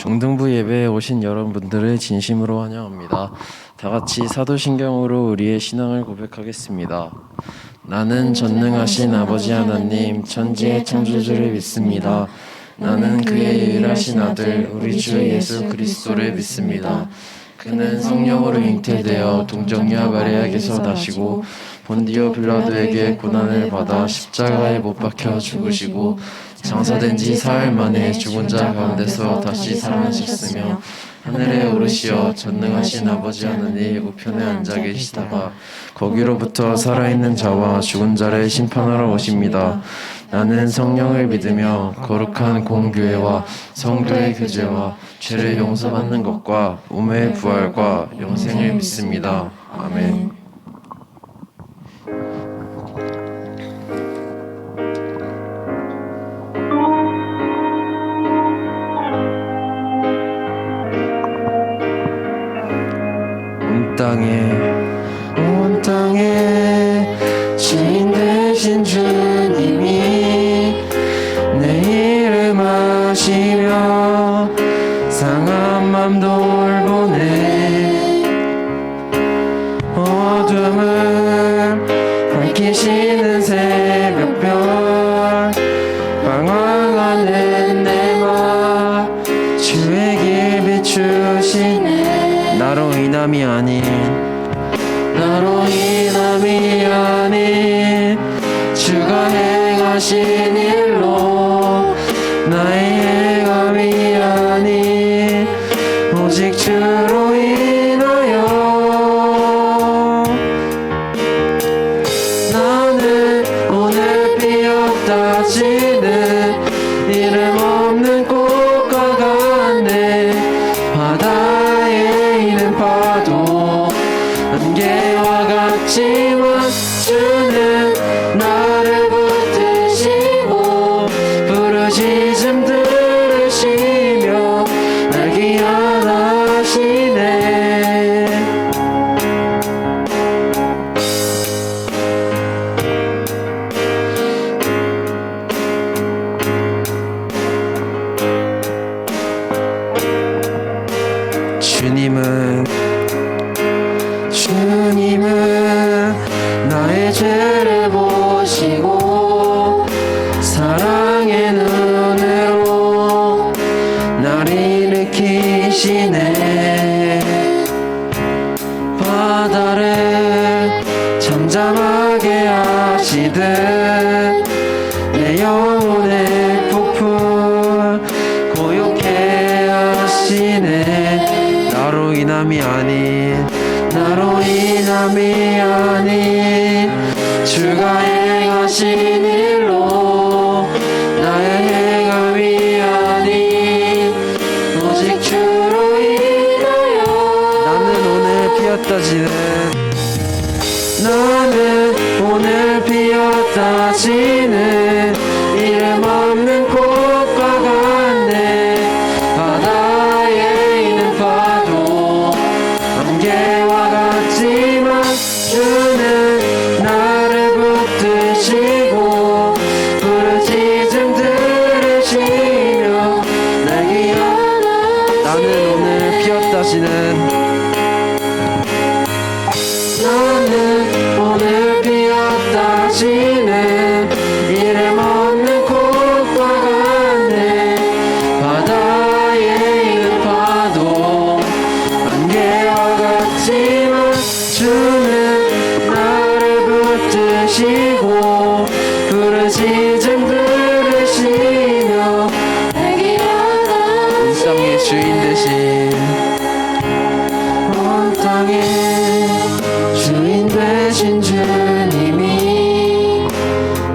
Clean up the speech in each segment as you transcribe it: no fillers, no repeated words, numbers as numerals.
중등부 예배에 오신 여러분들을 진심으로 환영합니다. 다 같이 사도신경으로 우리의 신앙을 고백하겠습니다. 나는 전능하신 아버지 하나님, 천지의 창조주를 믿습니다. 나는 그의 유일하신 아들, 우리 주 예수 그리스도를 믿습니다. 그는 성령으로 잉태되어 동정녀 마리아에게서 나시고 본디오 빌라도에게 고난을 받아 십자가에 못 박혀 죽으시고 장사된 지 사흘 만에 죽은 자 가운데서 다시 살아나셨으며 하늘에 오르시어 전능하신 아버지 하나님 우편에 앉아 계시다가 거기로부터 살아있는 자와 죽은 자를 심판하러 오십니다. 나는 성령을 믿으며 거룩한 공교회와 성도의 교제와 죄를 용서받는 것과 몸의 부활과 영생을 믿습니다. 아멘. 온 땅에 주인 되신 주님이 내 이름 아시며 상한 맘 돌보네. 어둠을 밝히시는 새벽별 방황하는 내마 주의 길 비추시네. 나로 인함이 아닌 주가 행하신 일로 나의 행함이 아닌 오직 주로 인하여 나는 오늘 피었다 지는 이름 없는 꽃과 같네. 바다에 있는 파도 안개와 같지만 주는 나를 붙드시고 부르짖음 들으시며 날 귀환하시네. 주님은 나의 죄를 보시고 사랑의 눈으로 날 일으키시네. 바다를 잠잠하게 하시듯 내 영혼의 폭풍 고요케 하시네. 나로 인함이 아닌 주가 행하신 일로 나의 행함이 아닌 오직 주로 인하여 나는 오늘 피었다 지는 이름 없는 꽃과 같네. 바다에 있는 파도 안개와 같지만 주는 나를 붙드시고 부르짖음 들으시며 날 귀환하시네. 나는 오늘 피었다 지는 이름 없는 꽃과 같네. 바다에 있는 파도 안개와 같지만 주는 나를 붙드시고 부르짖음 들으시며 날 귀환하시네. 온 땅의 주인 되신 주님이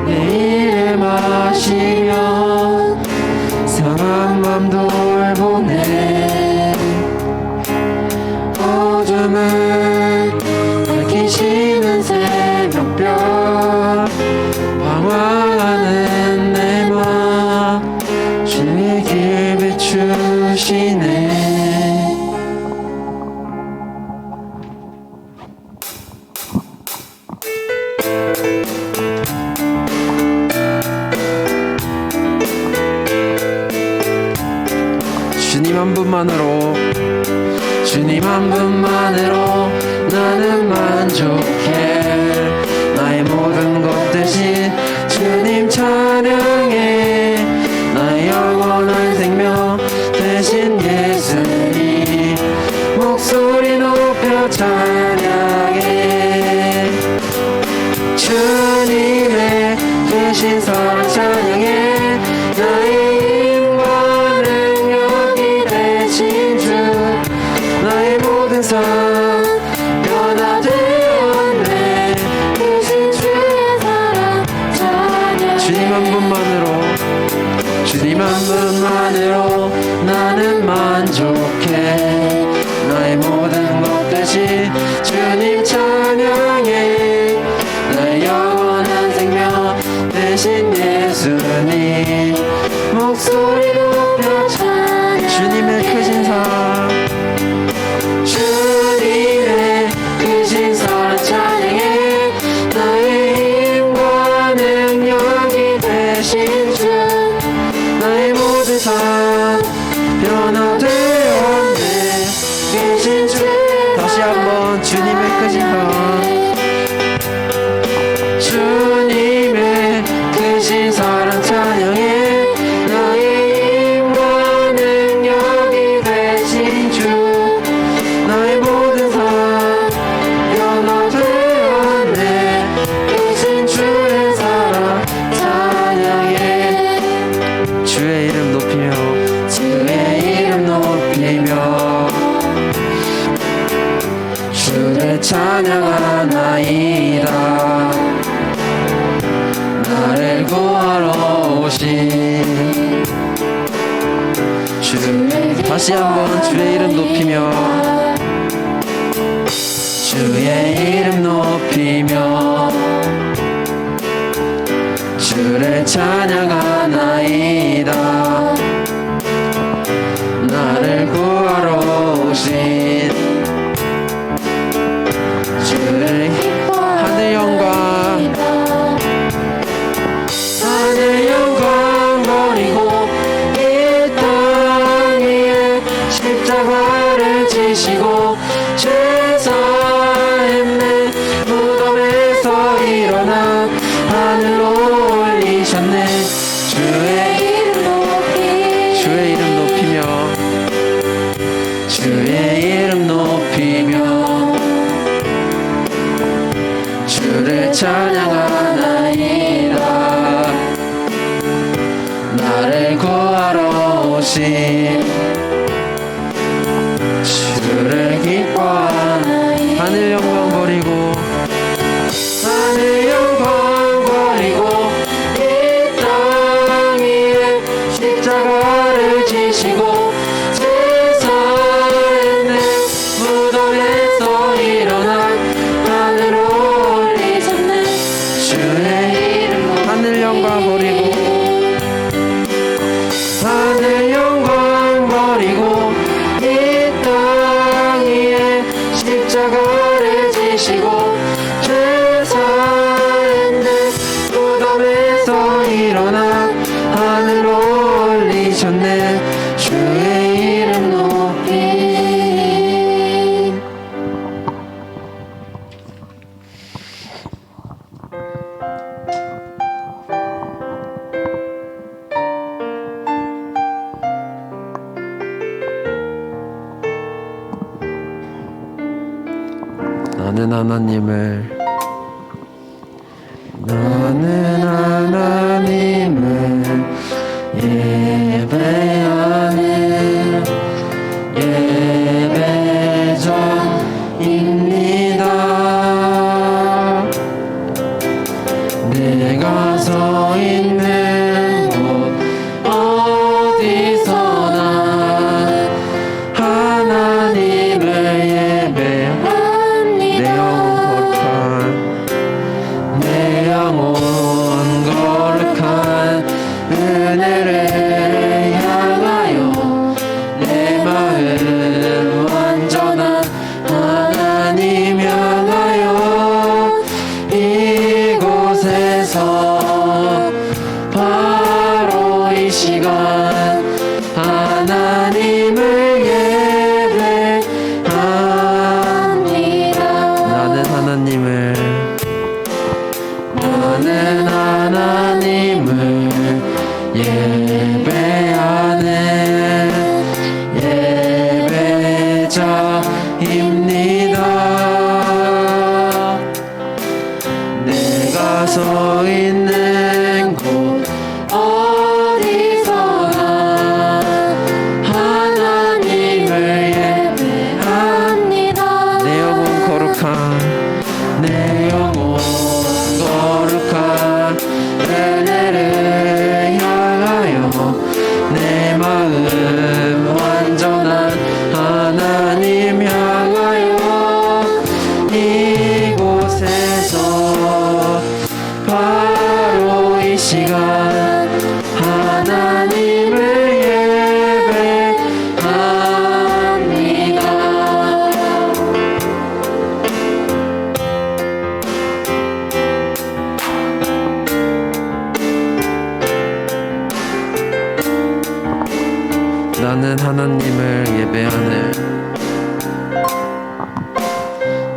내 이름 아시며 상한 맘 돌보네. 어둠을 밝히시는 새벽별 방황하는 내 맘 주의 길 비추시네. 주님 한 분 분만으로 주님 한 분만으로 나는 만족해. 나의 모든 것 대신 주님 찬양해. 나의 영원한 생명 대신 예수님 목소리 높여 찬양해. 주님의 크신 사랑 찬양해. 나의 힘과 능력이 되신 주 나의 모든 삶 변화되었네. 크신 주의 사랑 찬양해. 주님 한 분만으로 주님 한 분만으로 나는 만족해. 나의 모든 것 대신 주님 찬양해. 나의 영원한 생명 대신 예수님 목소리 높여 찬양해. 주님의 크신 사랑 주님의 크신 사랑 찬양해. 나의 힘과 능력이 되신 주 나의 모든 삶 변화되었네. 크신 주 다시 한번 주님의 크신 사랑 주님의 크신 사랑 찬양해. 나의 힘과 능력이 되신 주 나의 모든 삶 변화되었네. 크신 주의 사랑 찬양해. 주의 이름 높이며 주의 이름 높이며 주를 찬양하나이다. 나를 구하러 오신 주 다시 한번 주의 이름 높이며 주의 이름 높이며 주를 찬양하나이다. 나를 구하러 오신 주를 하늘 영광 하늘 영광 버리고 이 땅 위에 십자가를 지시고 죄사했네. 무덤에서 일어나 하늘로 올리셨네. 주의 이름 높이며 주의 이름 높이며 주를 찬양하나이다. 나를 구하러 오신 주를 기뻐하나이다. 하늘 영광 버리고 하늘 영광 버리고 이 땅 위에 십자가를 지시고 제사했네. 무덤에서 일어나 하늘로 올리셨네. 주의 이름 하늘 영광 버리고 하늘 영광 버리고 이 땅 위에 십자가를 지시고 죄사했네. 무덤에서 일어나 하늘로 올리셨네. 주의 이름 높이 나는 하나님을 예배하는 예배자입니다. 내가 서 있는 곳 어디서나 하나님을 예배합니다. 내 영혼 거룩한 은혜를 향하여 내 마음 완전한 하나님 향하여 이곳에서 하나님을 예배하는 예배자입니다. 내가 서 있는 곳 어디서나 하나님을 예배합니다. 내 영혼 거룩한 내 영혼 거룩한 은혜를 향하여 내 마음 완전한 하나님 향하여 이곳에서 바로 이 시간 하나님을 예배합니다. 나는 하나님을 예배하네.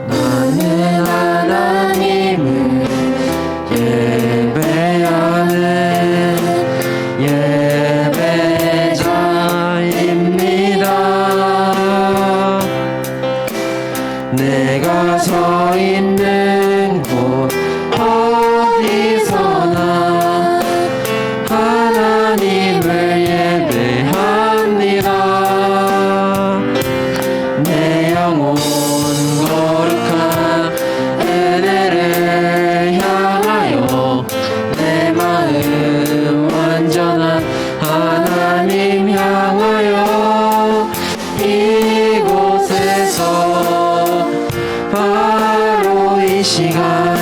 나는 하나님을 예배하는 예배자입니다. 내가 서 있는 곳 어디서나 하나님을 예배합니다. 내 영혼 거룩한 은혜를 향하여 내 마음 완전한 하나님 향하여 이곳에서 바로 이 시간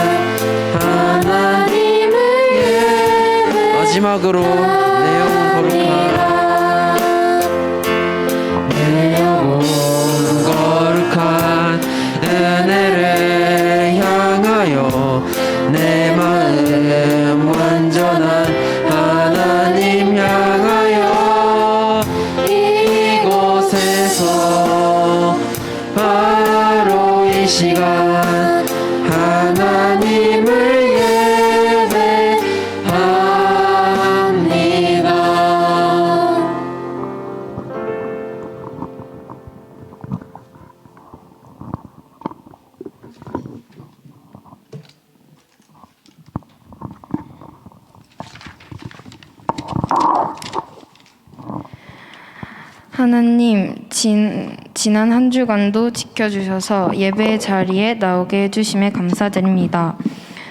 하나님을 예배 마지막으로 내 영혼 거룩한 내 영혼 거룩한 은혜를 향하여 내 마음 완전한 하나님 향하여 이곳에서 바로 이 시간 하나님을 예배합니다. 하나님, 지난 한 주간도 지켜주셔서 예배 자리에 나오게 해주심에 감사드립니다.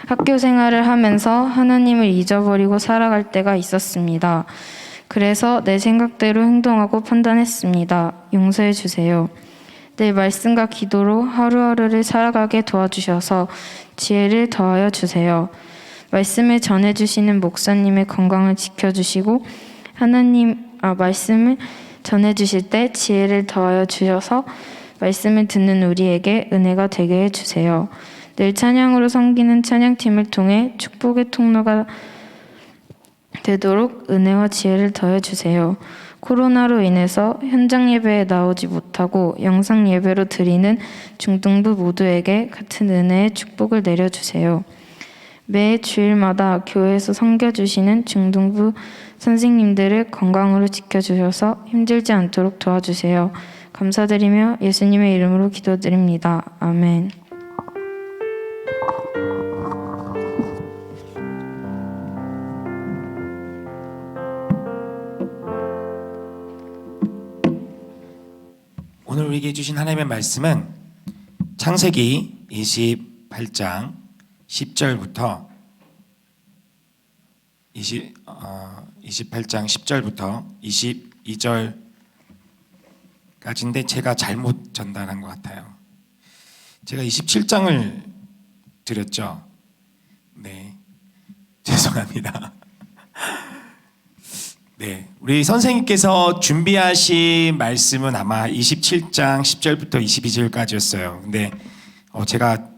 학교 생활을 하면서 하나님을 잊어버리고 살아갈 때가 있었습니다. 그래서 내 생각대로 행동하고 판단했습니다. 용서해 주세요. 내 말씀과 기도로 하루하루를 살아가게 도와주셔서 지혜를 더하여 주세요. 말씀을 전해주시는 목사님의 건강을 지켜주시고 말씀을 전해주실 때 지혜를 더하여 주셔서 말씀을 듣는 우리에게 은혜가 되게 해주세요. 늘 찬양으로 섬기는 찬양팀을 통해 축복의 통로가 되도록 은혜와 지혜를 더해주세요. 코로나로 인해서 현장 예배에 나오지 못하고 영상 예배로 드리는 중등부 모두에게 같은 은혜의 축복을 내려주세요. 매 주일마다 교회에서 섬겨주시는 중등부 선생님들을 건강으로 지켜주셔서 힘들지 않도록 도와주세요. 감사드리며 예수님의 이름으로 기도드립니다. 아멘. 오늘 우리에게 주신 하나님의 말씀은 창세기 28장 10절부터 28장 10절부터 22절까지인데 제가 잘못 전달한 것 같아요. 제가 27장을 드렸죠. 네, 죄송합니다. 네, 우리 선생님께서 준비하신 말씀은 아마 27장 10절부터 22절까지였어요. 근데 제가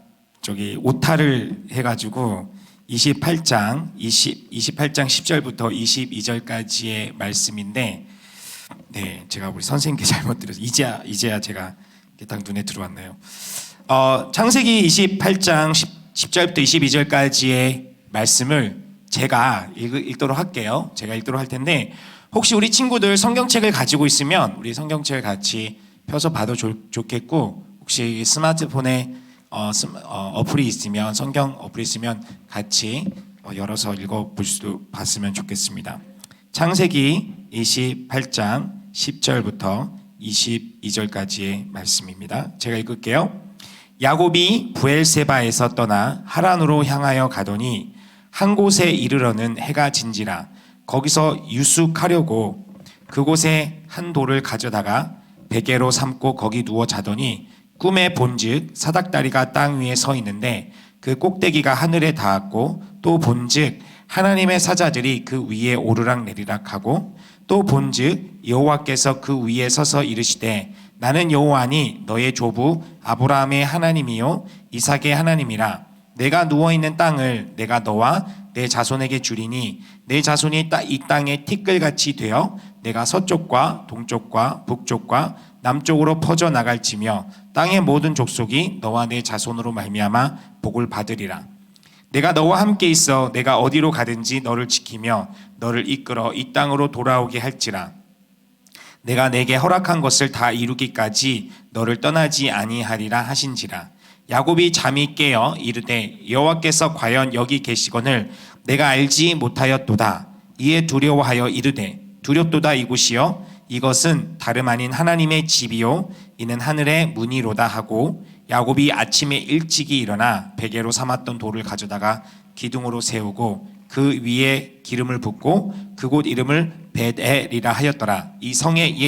오타를 해가지고 28장 10절부터 22절까지의 말씀인데, 네, 제가 우리 선생님께 잘못 드려서 이제야 제가 딱 눈에 들어왔네요. 창세기 28장 10절부터 22절까지의 말씀을 제가 읽도록 할게요. 제가 읽도록 할 텐데 혹시 우리 친구들 성경책을 가지고 있으면 우리 성경책을 같이 펴서 봐도 좋겠고 혹시 스마트폰에 어플이 있으면 성경 어플이 있으면 같이 열어서 읽어볼 수도 봤으면 좋겠습니다. 창세기 28장 10절부터 22절까지의 말씀입니다. 제가 읽을게요. 야곱이 브엘세바에서 떠나 하란으로 향하여 가더니 한 곳에 이르러는 해가 진지라 거기서 유숙하려고 그곳에 한 돌을 가져다가 베개로 삼고 거기 누워 자더니 꿈에 본즉 사닥다리가 땅 위에 서 있는데 그 꼭대기가 하늘에 닿았고 또 본즉 하나님의 사자들이 그 위에 오르락 내리락 하고 또 본즉 여호와께서 그 위에 서서 이르시되 나는 여호와니 너의 조부 아브라함의 하나님이요 이삭의 하나님이라 내가 누워있는 땅을 내가 너와 내 자손에게 주리니 내 자손이 이 땅에 티끌같이 되어 내가 서쪽과 동쪽과 북쪽과 남쪽으로 퍼져 나갈지며 땅의 모든 족속이 너와 내 자손으로 말미암아 복을 받으리라. 내가 너와 함께 있어 내가 어디로 가든지 너를 지키며 너를 이끌어 이 땅으로 돌아오게 할지라. 내가 내게 허락한 것을 다 이루기까지 너를 떠나지 아니하리라 하신지라. 야곱이 잠이 깨어 이르되 여호와께서 과연 여기 계시거늘 내가 알지 못하였도다. 이에 두려워하여 이르되 두렵도다 이곳이여 이것은 다름 아닌 하나님의 집이요 이는 하늘의 문이로다 하고 야곱이 아침에 일찍이 일어나 베개로 삼았던 돌을 가져다가 기둥으로 세우고 그 위에 기름을 붓고 그곳 이름을 벳엘이라 하였더라. 이 성의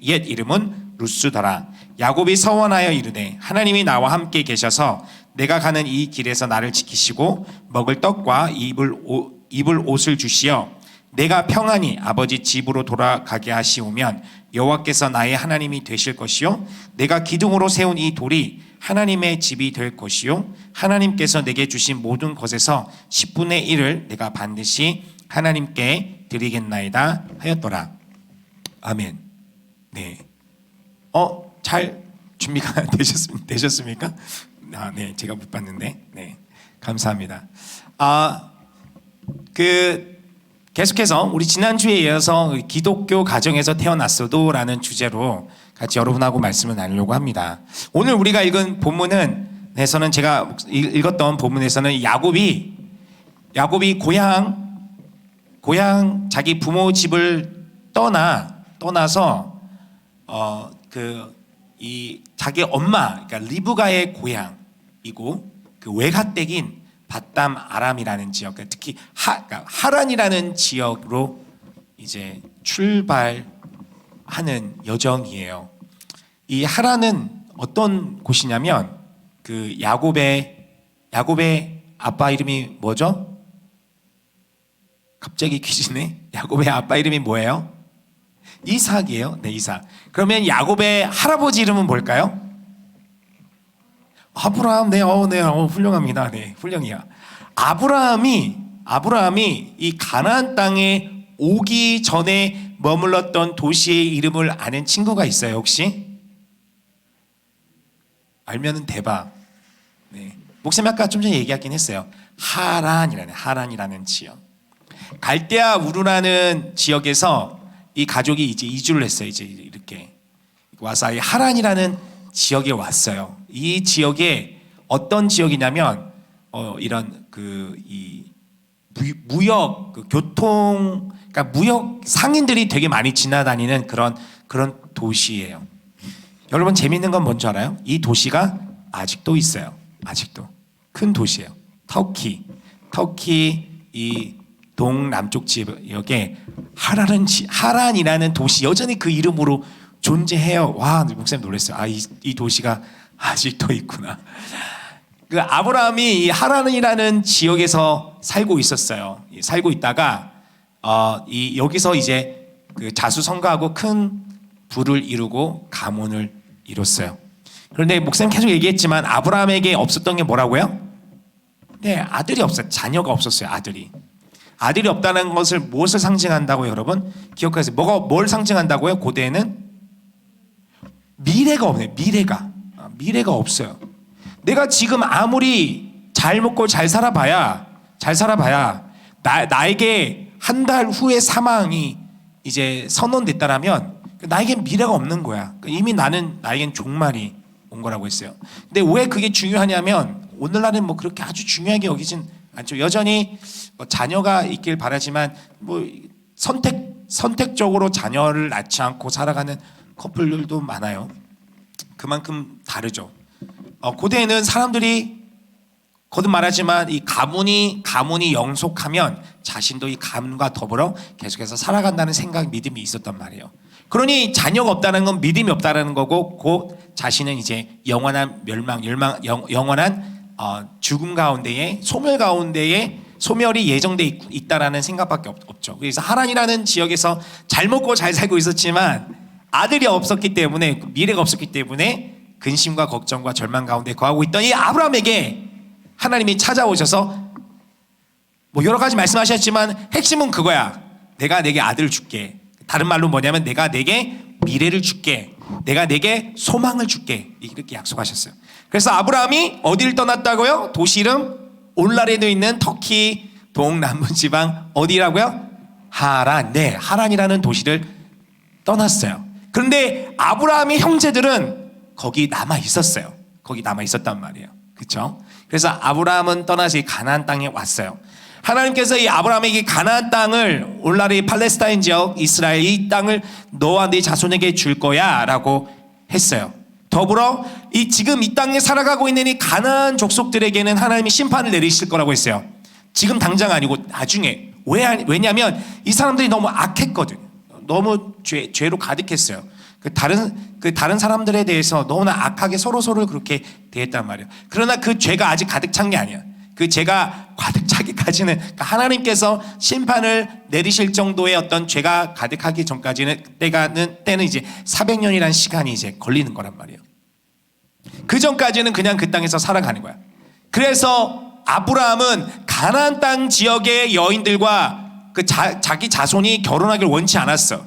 옛 이름은 루스더라. 야곱이 서원하여 이르되 하나님이 나와 함께 계셔서 내가 가는 이 길에서 나를 지키시고 먹을 떡과 입을 옷을 주시어 내가 평안히 아버지 집으로 돌아가게 하시오면 여호와께서 나의 하나님이 되실 것이요 내가 기둥으로 세운 이 돌이 하나님의 집이 될 것이요 하나님께서 내게 주신 모든 것에서 10분의 1을 내가 반드시 하나님께 드리겠나이다 하였더라. 아멘. 네. 잘 준비가 되셨습니까? 네, 제가 못 봤는데. 네, 감사합니다. 계속해서 우리 지난주에 이어서 기독교 가정에서 태어났어도라는 주제로 같이 여러분하고 말씀을 나누려고 합니다. 오늘 우리가 읽은 본문에서는 제가 읽었던 본문에서는 야곱이 고향 자기 부모 집을 떠나서 자기 엄마 그러니까 리브가의 고향이고 그 외가댁인 밧담 아람이라는 지역, 특히 그러니까 하란이라는 지역으로 이제 출발하는 여정이에요. 이 하란은 어떤 곳이냐면 그 야곱의 아빠 이름이 뭐죠? 갑자기 퀴즈네. 야곱의 아빠 이름이 뭐예요? 이삭이에요. 네, 이삭. 그러면 야곱의 할아버지 이름은 뭘까요? 아브라함. 네, 훌륭합니다. 네, 훌륭해요. 아브라함이 이 가나안 땅에 오기 전에 머물렀던 도시의 이름을 아는 친구가 있어요, 혹시? 알면은 대박. 네. 목사님 아까 좀 전에 얘기하긴 했어요. 하란이라는 지역. 갈대아 우르라는 지역에서 이 가족이 이제 이주를 했어요. 이제 이렇게 와서 이 하란이라는 지역에 왔어요. 이 지역에 어떤 지역이냐면 이런 이 무역 교통 그러니까 무역 상인들이 되게 많이 지나다니는 그런 도시예요. 여러분 재미있는 건 뭔지 알아요? 이 도시가 아직도 있어요. 아직도 큰 도시예요. 터키 이 동남쪽 지역에 하란이라는 도시 여전히 그 이름으로 존재해요. 와, 목사님 놀랐어요. 이 도시가 아직도 있구나. 그 아브라함이 이 하란이라는 지역에서 살고 있었어요. 살고 있다가 여기서 이제 그 자수성가하고 큰 부를 이루고 가문을 이뤘어요. 그런데 목사님 계속 얘기했지만 아브라함에게 없었던 게 뭐라고요? 네, 아들이 없어요. 자녀가 없었어요. 아들이 없다는 것을 무엇을 상징한다고요, 여러분? 기억하세요. 뭘 상징한다고요? 고대에는 미래가 없네요. 미래가 없어요. 내가 지금 아무리 잘 먹고 잘 살아봐야 나에게 한 달 후에 사망이 이제 선언됐다라면 나에겐 미래가 없는 거야. 이미 나에겐 종말이 온 거라고 했어요. 근데 왜 그게 중요하냐면 오늘날은 뭐 그렇게 아주 중요하게 여기진 않죠. 여전히 뭐 자녀가 있길 바라지만 뭐 선택적으로 자녀를 낳지 않고 살아가는 커플들도 많아요. 그만큼 다르죠. 고대에는 사람들이 거듭 말하지만 이 가문이 영속하면 자신도 이 가문과 더불어 계속해서 살아간다는 생각, 믿음이 있었단 말이에요. 그러니 자녀가 없다는 건 믿음이 없다는 거고, 곧 자신은 이제 영원한 영원한 죽음 가운데에, 소멸 가운데에 소멸이 예정돼 있다라는 생각밖에 없죠. 그래서 하란이라는 지역에서 잘 먹고 잘 살고 있었지만 아들이 없었기 때문에, 미래가 없었기 때문에 근심과 걱정과 절망 가운데 거하고 있던 이 아브라함에게 하나님이 찾아오셔서 뭐 여러 가지 말씀하셨지만 핵심은 그거야. 내가 내게 아들을 줄게. 다른 말로 뭐냐면 내가 내게 미래를 줄게. 내가 내게 소망을 줄게. 이렇게 약속하셨어요. 그래서 아브라함이 어디를 떠났다고요? 도시 이름 올라레도 있는 터키 동남부 지방 어디라고요? 하란. 네, 하란이라는 도시를 떠났어요. 그런데 아브라함의 형제들은 거기 남아 있었어요. 거기 남아 있었단 말이에요. 그렇죠? 그래서 아브라함은 떠나서 가나안 땅에 왔어요. 하나님께서 이 아브라함에게 가나안 땅을, 오늘날의 팔레스타인 지역 이스라엘 이 땅을 너와 네 자손에게 줄 거야라고 했어요. 더불어 지금 이 땅에 살아가고 있는 이 가나안 족속들에게는 하나님이 심판을 내리실 거라고 했어요. 지금 당장 아니고 나중에. 왜냐하면 이 사람들이 너무 악했거든요. 너무 죄로 가득했어요. 다른 사람들에 대해서 너무나 악하게 서로를 그렇게 대했단 말이에요. 그러나 그 죄가 아직 가득 찬 게 아니야. 그 죄가 가득 차기까지는, 하나님께서 심판을 내리실 정도의 어떤 죄가 가득하기 전까지는 때는 이제 400년이라는 시간이 이제 걸리는 거란 말이에요. 그 전까지는 그냥 그 땅에서 살아가는 거야. 그래서 아브라함은 가나안 땅 지역의 여인들과 자기 자손이 결혼하기를 원치 않았어.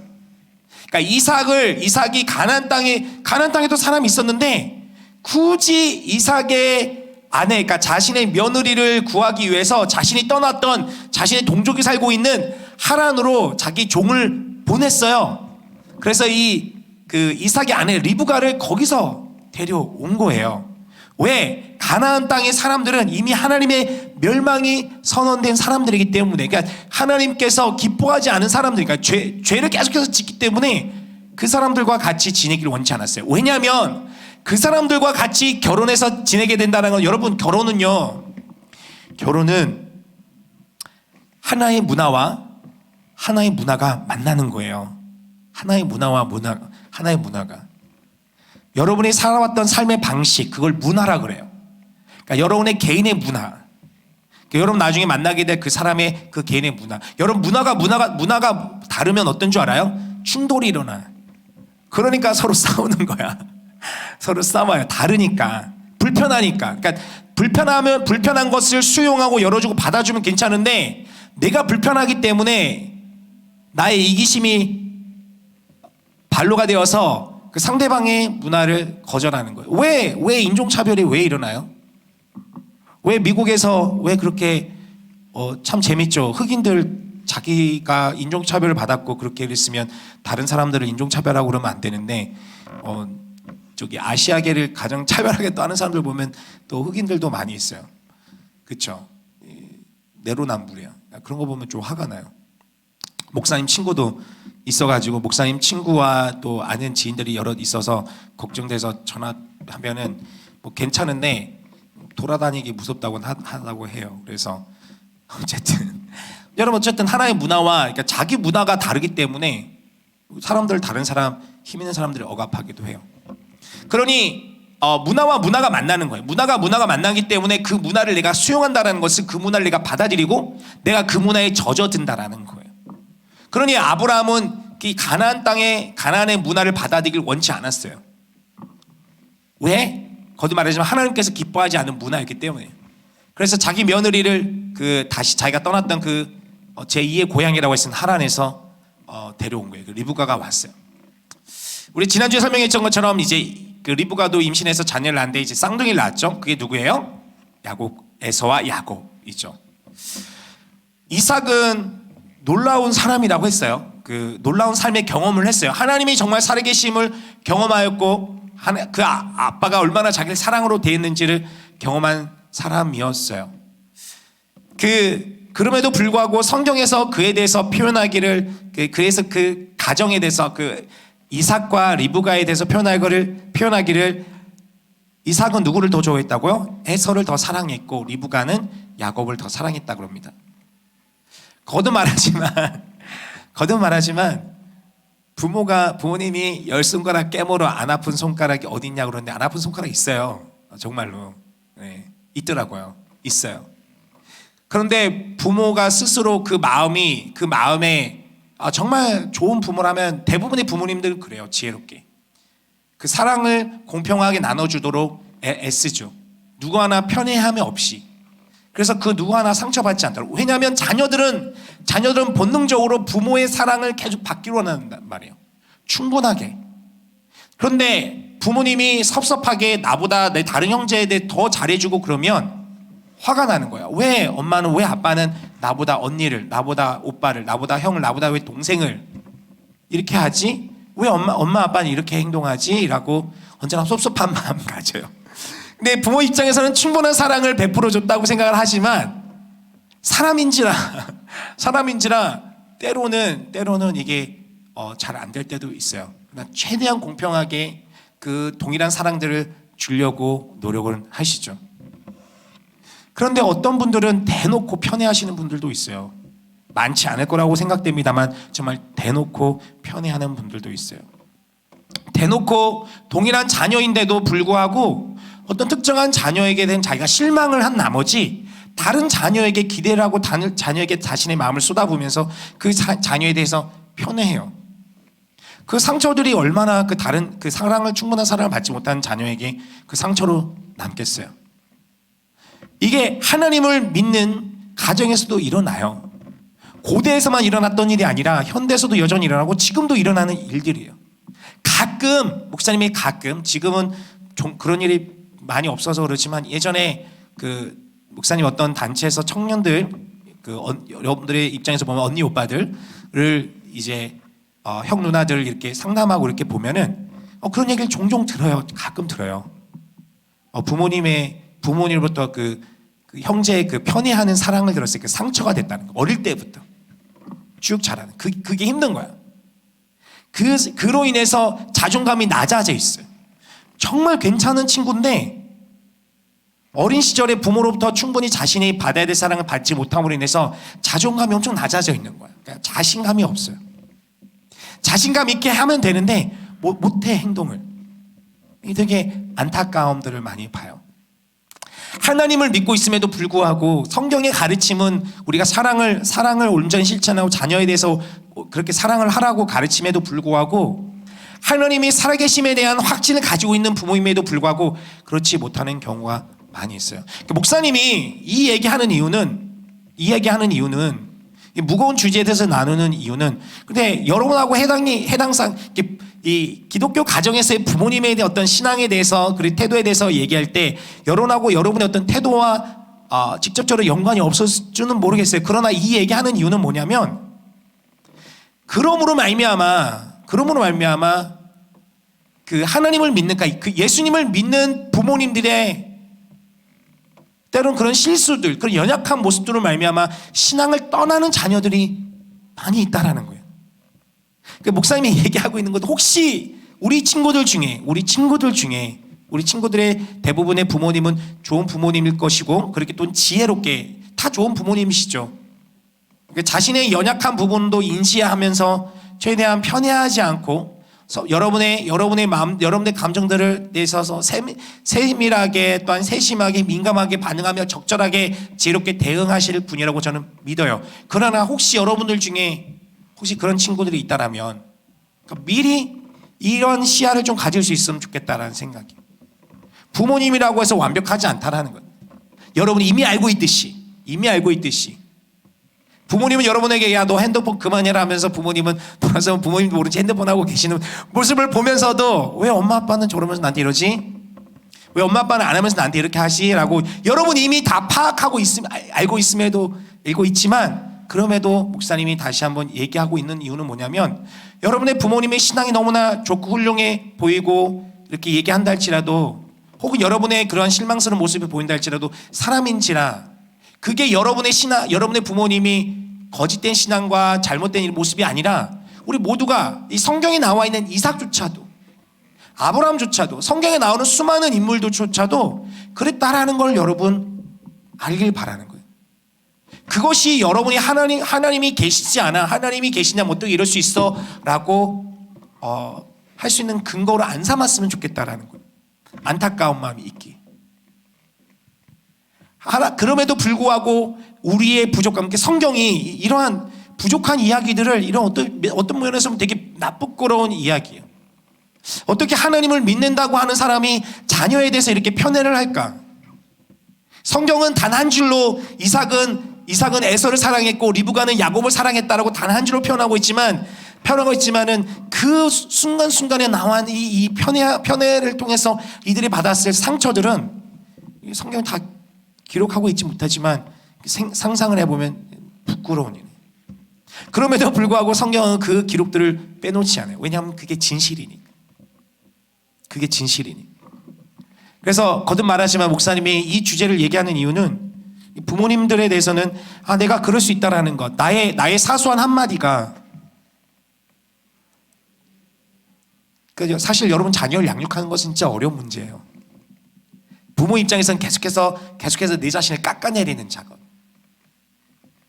그러니까 이삭이 가나안 땅에도 사람이 있었는데 굳이 이삭의 아내, 그러니까 자신의 며느리를 구하기 위해서 자신이 떠났던 자신의 동족이 살고 있는 하란으로 자기 종을 보냈어요. 그래서 이삭의 아내 리브가를 거기서 데려온 거예요. 왜? 가나안 땅의 사람들은 이미 하나님의 멸망이 선언된 사람들이기 때문에, 그러니까 하나님께서 기뻐하지 않은 사람들, 그러니까 죄를 계속해서 짓기 때문에 그 사람들과 같이 지내기를 원치 않았어요. 왜냐하면 그 사람들과 같이 결혼해서 지내게 된다는 건, 여러분, 결혼은 하나의 문화가 만나는 거예요. 하나의 문화가. 여러분이 살아왔던 삶의 방식, 그걸 문화라 그래요. 그러니까 여러분의 개인의 문화. 그러니까 여러분 나중에 만나게 될 그 사람의 그 개인의 문화. 여러분 문화가 다르면 어떤 줄 알아요? 충돌이 일어나. 그러니까 서로 싸우는 거야. 서로 싸워요. 다르니까. 불편하니까. 그러니까 불편한 것을 수용하고 열어주고 받아주면 괜찮은데, 내가 불편하기 때문에 나의 이기심이 발로가 되어서 그 상대방의 문화를 거절하는 거예요. 왜 인종차별이 왜 일어나요? 왜 미국에서 왜 그렇게 참 재밌죠. 흑인들 자기가 인종차별을 받았고 그렇게 했으면 다른 사람들을 인종차별하고 그러면 안 되는데, 저기 아시아계를 가장 차별하게 또 하는 사람들 보면 또 흑인들도 많이 있어요. 그렇죠? 내로남불이야. 그런 거 보면 좀 화가 나요. 목사님 친구도 있어가지고, 목사님 친구와 또 아는 지인들이 여럿 있어서 걱정돼서 전화하면은 뭐 괜찮은데 돌아다니기 무섭다고 하다고 해요. 그래서 여러분 어쨌든 하나의 문화와, 그러니까 자기 문화가 다르기 때문에 다른 사람, 힘 있는 사람들을 억압하기도 해요. 그러니 문화와 문화가 만나는 거예요. 문화가 만나기 때문에 그 문화를 내가 수용한다는 것은 그 문화를 내가 받아들이고 내가 그 문화에 젖어든다라는 거예요. 그러니 아브라함은 이 가나안의 문화를 받아들이길 원치 않았어요. 왜? 거듭 말하지만 하나님께서 기뻐하지 않는 문화였기 때문에. 그래서 자기 며느리를 다시 자기가 떠났던 제2의 고향이라고 했던 하란에서 데려온 거예요. 리브가가 왔어요. 우리 지난주에 설명했던 것처럼 이제 리브가도 임신해서 자녀를 낳는데 이제 쌍둥이를 낳았죠. 그게 누구예요? 에서와 야곱이죠. 이삭은 놀라운 사람이라고 했어요. 그 놀라운 삶의 경험을 했어요. 하나님이 정말 살아계심을 경험하였고 그 아빠가 얼마나 자기를 사랑으로 대했는지를 경험한 사람이었어요. 그럼에도 불구하고 성경에서 그에 대해서 표현하기를 그래서 그 가정에 대해서 그 이삭과 리브가에 대해서 표현하기를 이삭은 누구를 더 좋아했다고요? 에서를 더 사랑했고 리브가는 야곱을 더 사랑했다고 합니다. 거듭 말하지만 부모님이 10손가락 깨물어 안 아픈 손가락이 어디 있냐고 그러는데 안 아픈 손가락이 있어요. 정말로. 네, 있더라고요. 있어요. 그런데 부모가 스스로 그 마음에 정말 좋은 부모라면 대부분의 부모님들은 그래요. 지혜롭게. 그 사랑을 공평하게 나눠주도록 애쓰죠. 누구 하나 편애함이 없이. 그래서 그 누구 하나 상처받지 않도록. 왜냐하면 자녀들은 본능적으로 부모의 사랑을 계속 받기로 원한단 말이에요. 충분하게. 그런데 부모님이 섭섭하게 나보다 내 다른 형제에 대해 더 잘해주고 그러면 화가 나는 거야. 왜 엄마는, 왜 아빠는 나보다 언니를, 나보다 오빠를, 나보다 형을, 나보다 왜 동생을 이렇게 하지? 왜 엄마 아빠는 이렇게 행동하지? 라고 언제나 섭섭한 마음 가져요. 근데 부모 입장에서는 충분한 사랑을 베풀어 줬다고 생각을 하지만 사람인지라 때로는 이게 잘 안 될 때도 있어요. 그러나 최대한 공평하게 그 동일한 사랑들을 주려고 노력을 하시죠. 그런데 어떤 분들은 대놓고 편애하시는 분들도 있어요. 많지 않을 거라고 생각됩니다만 정말 대놓고 편애하는 분들도 있어요. 대놓고 동일한 자녀인데도 불구하고 어떤 특정한 자녀에게 된 자기가 실망을 한 나머지 다른 자녀에게 기대를 하고 다른 자녀에게 자신의 마음을 쏟아부으면서 그 자녀에 대해서 편애해요. 그 상처들이 얼마나 그 다른 그 충분한 사랑을 받지 못한 자녀에게 그 상처로 남겠어요. 이게 하나님을 믿는 가정에서도 일어나요. 고대에서만 일어났던 일이 아니라 현대에서도 여전히 일어나고 지금도 일어나는 일들이에요. 목사님이 지금은 좀 그런 일이 많이 없어서 그렇지만 예전에 그 목사님 어떤 단체에서 청년들 여러분들의 입장에서 보면 언니 오빠들을 이제 형 누나들 이렇게 상담하고 이렇게 보면은 그런 얘기를 종종 들어요. 가끔 들어요. 부모님으로부터 그 형제의 그 편애하는 사랑을 들었을 때 그 상처가 됐다는 거. 어릴 때부터 쭉 자라는 그게 힘든 거야. 그로 인해서 자존감이 낮아져 있어요. 정말 괜찮은 친구인데 어린 시절에 부모로부터 충분히 자신이 받아야 될 사랑을 받지 못함으로 인해서 자존감이 엄청 낮아져 있는 거야. 그러니까 자신감이 없어요. 자신감 있게 하면 되는데 못해 행동을. 되게 안타까움들을 많이 봐요. 하나님을 믿고 있음에도 불구하고 성경의 가르침은 우리가 사랑을 온전히 실천하고 자녀에 대해서 그렇게 사랑을 하라고 가르침에도 불구하고 하나님이 살아계심에 대한 확신을 가지고 있는 부모임에도 불구하고 그렇지 못하는 경우가 많이 있어요. 목사님이 이 얘기하는 이유는 무거운 주제에 대해서 나누는 이유는 근데 여러분하고 해당상 이 기독교 가정에서의 부모님에 대한 어떤 신앙에 대해서 그리고 태도에 대해서 얘기할 때 여러분하고 여러분의 어떤 태도와 직접적으로 연관이 없을지는 모르겠어요. 그러나 이 얘기하는 이유는 뭐냐면 그러므로 말미암아 그 하나님을 믿는 그 예수님을 믿는 부모님들의 때로는 그런 실수들, 그런 연약한 모습들을 말미암아 신앙을 떠나는 자녀들이 많이 있다라는 거예요. 그러니까 목사님이 얘기하고 있는 것도 혹시 우리 친구들의 대부분의 부모님은 좋은 부모님일 것이고 그렇게 또 지혜롭게 다 좋은 부모님이시죠. 그러니까 자신의 연약한 부분도 인지하면서 최대한 편애하지 않고 여러분의 마음, 여러분의 감정들을 내서서 세밀하게 또한 세심하게 민감하게 반응하며 적절하게 지혜롭게 대응하실 분이라고 저는 믿어요. 그러나 혹시 여러분들 중에 혹시 그런 친구들이 있다라면 미리 이런 시야를 좀 가질 수 있으면 좋겠다라는 생각이. 부모님이라고 해서 완벽하지 않다라는 거예요. 여러분이 이미 알고 있듯이 부모님은 여러분에게 야 너 핸드폰 그만해라 하면서 부모님은 돌아서 부모님도 모르지 핸드폰 하고 계시는 모습을 보면서도 왜 엄마 아빠는 저러면서 나한테 이러지? 왜 엄마 아빠는 안 하면서 나한테 이렇게 하시? 라고 여러분 이미 다 파악하고 알고 있지만 그럼에도 목사님이 다시 한번 얘기하고 있는 이유는 뭐냐면 여러분의 부모님의 신앙이 너무나 좋고 훌륭해 보이고 이렇게 얘기한다 할지라도 혹은 여러분의 그러한 실망스러운 모습이 보인다 할지라도 사람인지라 그게 여러분의 신앙, 여러분의 부모님이 거짓된 신앙과 잘못된 모습이 아니라 우리 모두가 이 성경에 나와 있는 이삭조차도 아브라함조차도 성경에 나오는 수많은 인물들조차도 그랬다라는 걸 여러분 알길 바라는 거예요. 그것이 여러분이 하나님이 계시지 않아 하나님이 계시냐 뭐 어떻게 이럴 수 있어 라고 할 수 있는 근거로 안 삼았으면 좋겠다라는 거예요. 안타까운 마음이 있기. 그럼에도 불구하고 우리의 부족함, 성경이 이러한 부족한 이야기들을 이런 어떤 면에서 보면 되게 나쁘고러운 이야기예요. 어떻게 하나님을 믿는다고 하는 사람이 자녀에 대해서 이렇게 편애를 할까? 성경은 단 한 줄로 이삭은 에서를 사랑했고 리브가는 야곱을 사랑했다라고 단 한 줄로 표현하고 있지만은 그 순간순간에 나온 이 편애를 통해서 이들이 받았을 상처들은 성경이 다 기록하고 있지 못하지만 상상을 해보면 부끄러운 일이에요. 그럼에도 불구하고 성경은 그 기록들을 빼놓지 않아요. 왜냐하면 그게 진실이니까. 그게 진실이니까. 그래서 거듭 말하지만 목사님이 이 주제를 얘기하는 이유는 부모님들에 대해서는 내가 그럴 수 있다라는 것, 나의 사소한 한마디가 사실 여러분 자녀를 양육하는 것은 진짜 어려운 문제예요. 부모 입장에서는 계속해서 내 자신을 깎아내리는 작업.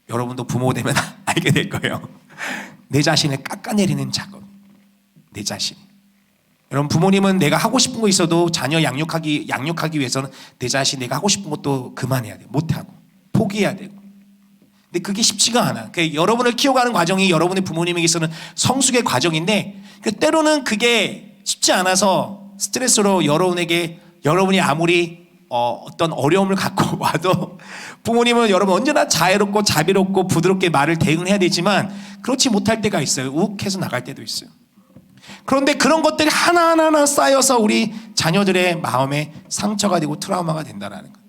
여러분도 부모 되면 알게 될 거예요. 내 자신을 깎아내리는 작업. 내 자신. 여러분 부모님은 내가 하고 싶은 거 있어도 자녀 양육하기 위해서는 내 자신 내가 하고 싶은 것도 그만해야 돼. 못하고 포기해야 되고. 근데 그게 쉽지가 않아. 여러분을 키워가는 과정이 여러분의 부모님에게서는 성숙의 과정인데 때로는 그게 쉽지 않아서 스트레스로 여러분이 아무리 어떤 어려움을 갖고 와도 부모님은 여러분 언제나 자애롭고 자비롭고 부드럽게 말을 대응해야 되지만 그렇지 못할 때가 있어요. 욱해서 나갈 때도 있어요. 그런데 그런 것들이 하나하나 쌓여서 우리 자녀들의 마음에 상처가 되고 트라우마가 된다는 것.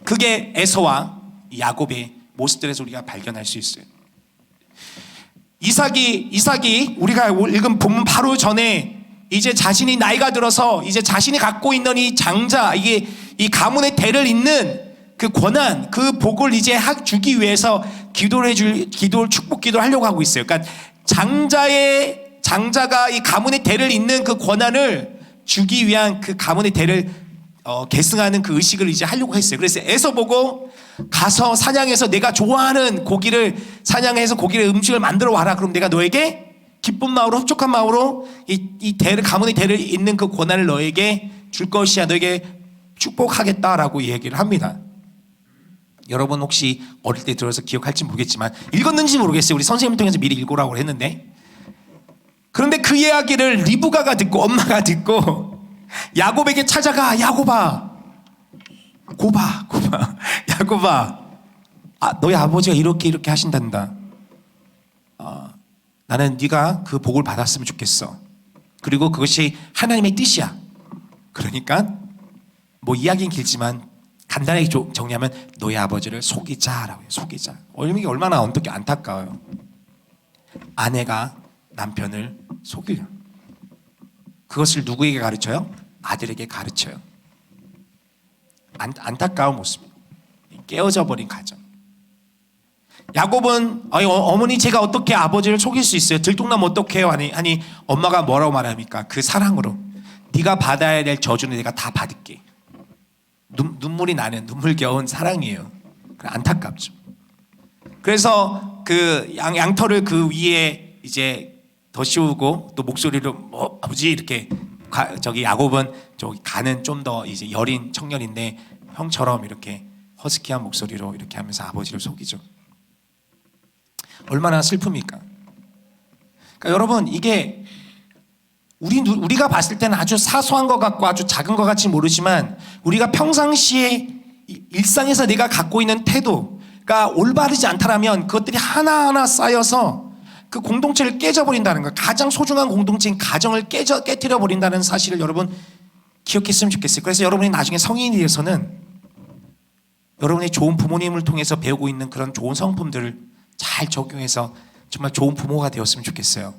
그게 에서와 야곱의 모습들에서 우리가 발견할 수 있어요. 이삭이 우리가 읽은 본문 바로 전에 이제 자신이 나이가 들어서 이제 자신이 갖고 있는 이 장자, 이게 이 가문의 대를 잇는 그 권한, 그 복을 이제 주기 위해서 축복 기도를 하려고 하고 있어요. 그러니까 장자가 이 가문의 대를 잇는 그 권한을 주기 위한 그 가문의 대를 계승하는 그 의식을 이제 하려고 했어요. 그래서 에서 보고 가서 사냥해서 내가 좋아하는 고기를 사냥해서 음식을 만들어 와라. 그럼 내가 너에게 기쁜 마음으로 흡족한 마음으로 이 대를 가문의 대를 잇는 그 권한을 너에게 줄 것이야. 너에게 축복하겠다라고 얘기를 합니다. 여러분 혹시 어릴 때 들어서 기억할지 모르겠지만 읽었는지 모르겠어요. 우리 선생님 통해서 미리 읽으라고 했는데 그런데 그 이야기를 리브가가 듣고 엄마가 듣고 야곱에게 찾아가. 야곱아 너희 아버지가 이렇게 하신단다. 나는 네가 그 복을 받았으면 좋겠어. 그리고 그것이 하나님의 뜻이야. 그러니까 뭐 이야기는 길지만 간단하게 정리하면 너희 아버지를 속이자라고 해요. 속이자. 이게 얼마나 어떻게 안타까워요. 아내가 남편을 속이려. 그것을 누구에게 가르쳐요? 아들에게 가르쳐요. 안타까운 모습. 깨어져 버린 가정. 야곱은 어머니 제가 어떻게 아버지를 속일 수 있어요? 들통나면 어떡해요? 하니 엄마가 뭐라고 말합니까? 그 사랑으로 네가 받아야 될 저주는 내가 다 받을게. 눈물이 나는 눈물겨운 사랑이에요. 안타깝죠. 그래서 그 양털을 그 위에 이제 더 씌우고 또 목소리로 아버지 이렇게 야곱은 간은 좀 더 이제 여린 청년인데 형처럼 이렇게 허스키한 목소리로 이렇게 하면서 아버지를 속이죠. 얼마나 슬픕니까? 그러니까 여러분 이게 우리가 봤을 때는 아주 사소한 것 같고 아주 작은 것 같이 모르지만 우리가 평상시에 일상에서 내가 갖고 있는 태도가 올바르지 않다라면 그것들이 하나하나 쌓여서 그 공동체를 깨져버린다는 것, 가장 소중한 공동체인 가정을 깨뜨려 버린다는 사실을 여러분 기억했으면 좋겠어요. 그래서 여러분이 나중에 성인이 돼서는 여러분의 좋은 부모님을 통해서 배우고 있는 그런 좋은 성품들을 잘 적용해서 정말 좋은 부모가 되었으면 좋겠어요.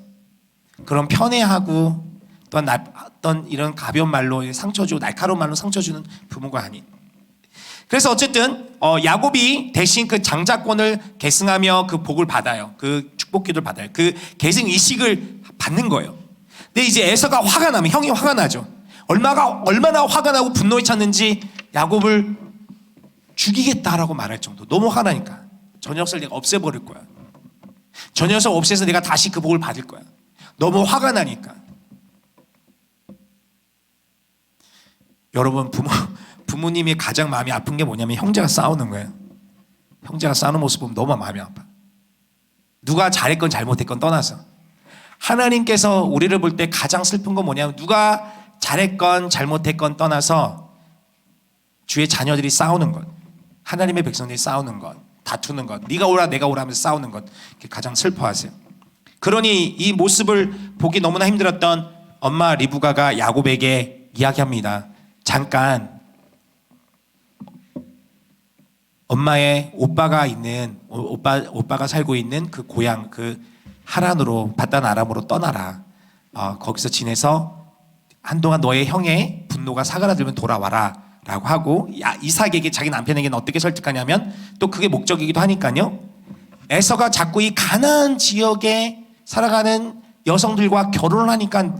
그런 편애하고 또한 어떤 이런 가벼운 말로 상처 주고 날카로운 말로 상처 주는 부모가 아닌. 그래서 어쨌든 야곱이 대신 그 장자권을 계승하며 그 복을 받아요. 그 축복기도를 받아요. 그 계승 이식을 받는 거예요. 근데 이제 에서가 화가 나면, 형이 화가 나죠. 얼마나 화가 나고 분노에 찼는지 야곱을 죽이겠다라고 말할 정도. 너무 화가 나니까. 저 녀석을 내가 없애버릴 거야. 저 녀석 없애서 내가 다시 그 복을 받을 거야. 너무 화가 나니까. 여러분, 부모님이 가장 마음이 아픈 게 뭐냐면 형제가 싸우는 거예요. 형제가 싸우는 모습 보면 너무 마음이 아파. 누가 잘했건 잘못했건 떠나서 하나님께서 우리를 볼 때 가장 슬픈 건 뭐냐면 누가 잘했건 잘못했건 떠나서 주의 자녀들이 싸우는 것, 하나님의 백성들이 싸우는 것, 다투는 것, 네가 오라 내가 오라 하면서 싸우는 것, 가장 슬퍼하세요. 그러니 이 모습을 보기 너무나 힘들었던 엄마 리브가가 야곱에게 이야기합니다. 잠깐 엄마의 오빠가 살고 있는 그 고향, 그 하란으로, 바단 아람으로 떠나라. 거기서 지내서 한동안 너의 형의 분노가 사그라들면 돌아와라 라고 하고, 이삭에게, 자기 남편에게는 어떻게 설득하냐면 또 그게 목적이기도 하니까요, 에서가 자꾸 이 가나안 지역에 살아가는 여성들과 결혼을 하니까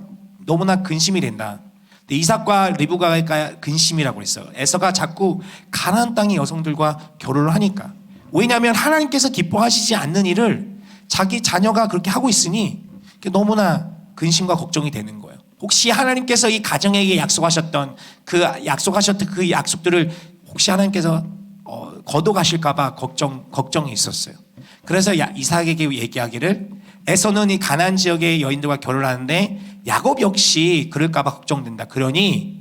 너무나 근심이 된다. 근데 이삭과 리브가가 근심이라고 그랬어요. 에서가 자꾸 가나안 땅의 여성들과 결혼을 하니까. 왜냐하면 하나님께서 기뻐하시지 않는 일을 자기 자녀가 그렇게 하고 있으니 너무나 근심과 걱정이 되는 거예요. 혹시 하나님께서 이 가정에게 약속하셨던 그 약속들을 혹시 하나님께서 거둬가실까봐 걱정이 있었어요. 그래서 이삭에게 얘기하기를, 에서는 이 가나안 지역의 여인들과 결혼을 하는데 야곱 역시 그럴까봐 걱정된다. 그러니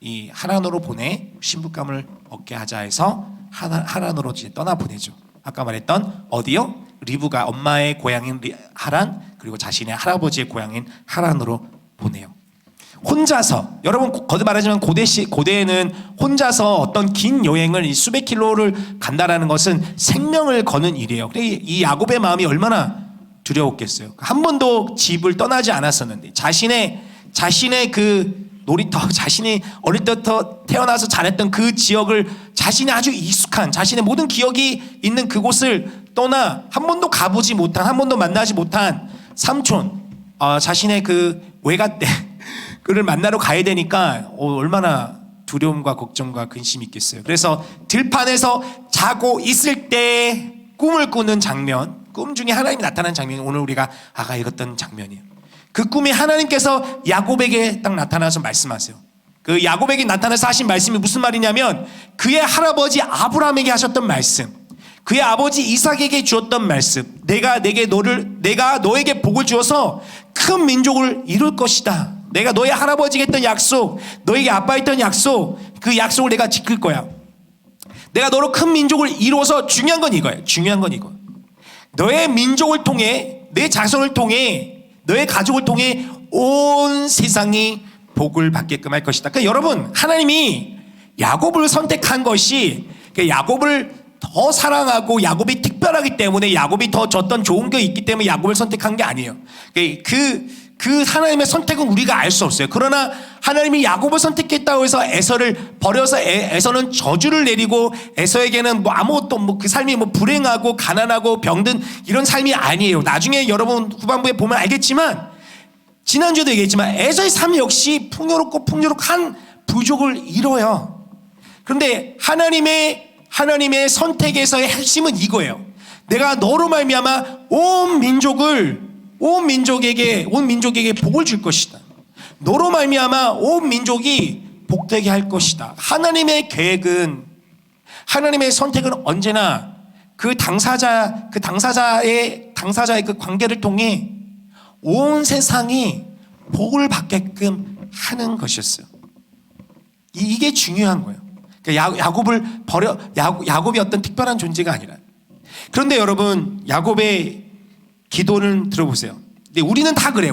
이 하란으로 보내 신부감을 얻게 하자 해서 하란으로 이제 떠나 보내죠. 아까 말했던 어디요? 리브가 엄마의 고향인 하란, 그리고 자신의 할아버지의 고향인 하란으로 보내요. 혼자서, 여러분 거듭 말하지만 고대에는 혼자서 어떤 긴 여행을 수백 킬로를 간다라는 것은 생명을 거는 일이에요. 그래 이 야곱의 마음이 얼마나 두려웠겠어요. 한 번도 집을 떠나지 않았었는데 자신의 그 놀이터, 자신이 어릴 때부터 태어나서 자랐던 그 지역을, 자신이 아주 익숙한, 자신의 모든 기억이 있는 그곳을 떠나 한 번도 가보지 못한, 한 번도 만나지 못한 삼촌, 자신의 그 외갓댁 그를 만나러 가야 되니까 얼마나 두려움과 걱정과 근심이 있겠어요. 그래서 들판에서 자고 있을 때 꿈을 꾸는 장면, 꿈 중에 하나님이 나타난 장면이 오늘 우리가 아까 읽었던 장면이에요. 그 꿈이 하나님께서 야곱에게 딱 나타나서 말씀하세요. 그 야곱에게 나타나서 하신 말씀이 무슨 말이냐면 그의 할아버지 아브라함에게 하셨던 말씀, 그의 아버지 이삭에게 주었던 말씀, 내가 너에게 복을 주어서 큰 민족을 이룰 것이다. 내가 너의 할아버지가 했던 약속, 너에게 아빠 했던 약속, 그 약속을 내가 지킬 거야. 내가 너로 큰 민족을 이루어서, 중요한 건 이거예요. 중요한 건 이거. 너의 민족을 통해, 내 자손을 통해, 너의 가족을 통해 온 세상이 복을 받게끔 할 것이다. 그러니까 여러분, 하나님이 야곱을 선택한 것이 야곱을 더 사랑하고 야곱이 특별하기 때문에, 야곱이 더 줬던 좋은 게 있기 때문에 야곱을 선택한 게 아니에요. 그 하나님의 선택은 우리가 알 수 없어요. 그러나 하나님이 야곱을 선택했다고 해서 에서를 버려서 에서는 저주를 내리고 에서에게는 아무것도 그 삶이 불행하고 가난하고 병든 이런 삶이 아니에요. 나중에 여러분 후반부에 보면 알겠지만, 지난주에도 얘기했지만 에서의 삶 역시 풍요롭고 풍요롭한 부족을 이뤄요. 그런데 하나님의 선택에서의 핵심은 이거예요. 내가 너로 말미암아 온 민족에게 복을 줄 것이다. 너로 말미암아 온 민족이 복되게 할 것이다. 하나님의 계획은, 하나님의 선택은 언제나 그 당사자의 그 관계를 통해 온 세상이 복을 받게끔 하는 것이었어요. 이게 중요한 거예요. 그러니까 야곱이 어떤 특별한 존재가 아니라. 그런데 여러분, 야곱의 기도는 들어보세요. 근데 우리는 다 그래.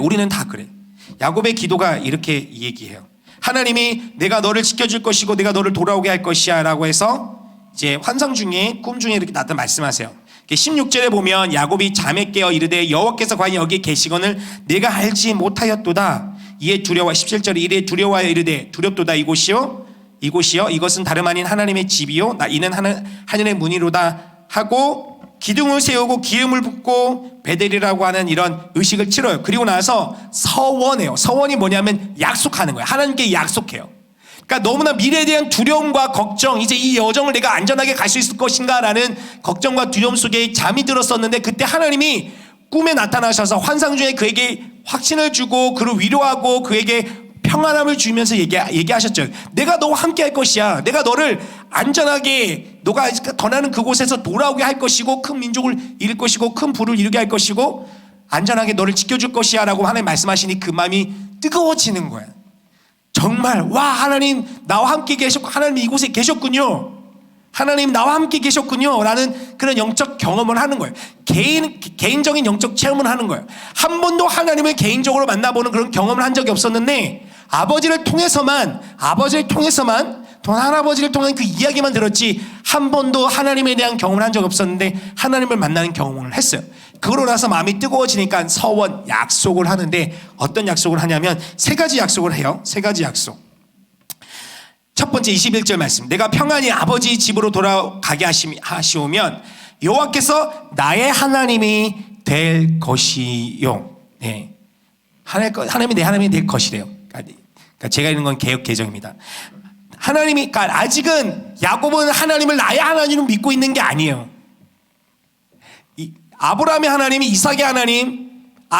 야곱의 기도가 이렇게 얘기해요. 하나님이 내가 너를 지켜줄 것이고 내가 너를 돌아오게 할 것이야 라고 해서 이제 환상 중에 꿈 중에 이렇게 나타나 말씀하세요. 16절에 보면 야곱이 잠에 깨어 이르되 여호와께서 과연 여기 계시거늘 내가 알지 못하였도다. 이에 두려워 17절에 이래 두려워하여 이르되 두렵도다 이곳이요 이것은 다름 아닌 하나님의 집이요 나 이는 하늘의 문이로다 하고 기둥을 세우고 기름을 붓고 베델이라고 하는 이런 의식을 치러요. 그리고 나서 서원해요. 서원이 뭐냐면 약속하는 거예요. 하나님께 약속해요. 그러니까 너무나 미래에 대한 두려움과 걱정, 이제 이 여정을 내가 안전하게 갈 수 있을 것인가라는 걱정과 두려움 속에 잠이 들었었는데 그때 하나님이 꿈에 나타나셔서 환상 중에 그에게 확신을 주고 그를 위로하고 그에게 평안함을 주면서 얘기하셨죠. 내가 너와 함께 할 것이야. 내가 너를 안전하게 너가 떠나는 그곳에서 돌아오게 할 것이고 큰 민족을 이룰 것이고 큰 부를 이루게 할 것이고 안전하게 너를 지켜줄 것이야 라고 하나님 말씀하시니 그 마음이 뜨거워지는 거야. 정말 와 하나님 나와 함께 계셨고 하나님 이곳에 계셨군요. 하나님 나와 함께 계셨군요 라는 그런 영적 경험을 하는 거예요. 개인적인 영적 체험을 하는 거예요. 한 번도 하나님을 개인적으로 만나보는 그런 경험을 한 적이 없었는데 아버지를 통해서만 돈 할아버지를 통한 그 이야기만 들었지 한 번도 하나님에 대한 경험을 한 적이 없었는데 하나님을 만나는 경험을 했어요. 그러고 나서 마음이 뜨거워지니까 서원 약속을 하는데 어떤 약속을 하냐면 세 가지 약속을 해요. 세 가지 약속. 첫 번째 21절 말씀. 내가 평안히 아버지 집으로 돌아가게 하시오면 여호와께서 나의 하나님이 될 것이요. 네. 하나님이 내 하나님이 될 것이래요. 그러니까 제가 읽는 건 개역 개정입니다. 하나님이 그러니까 아직은 야곱은 하나님을 나의 하나님으로 믿고 있는 게 아니에요. 아브라함의 하나님이 이삭의 하나님,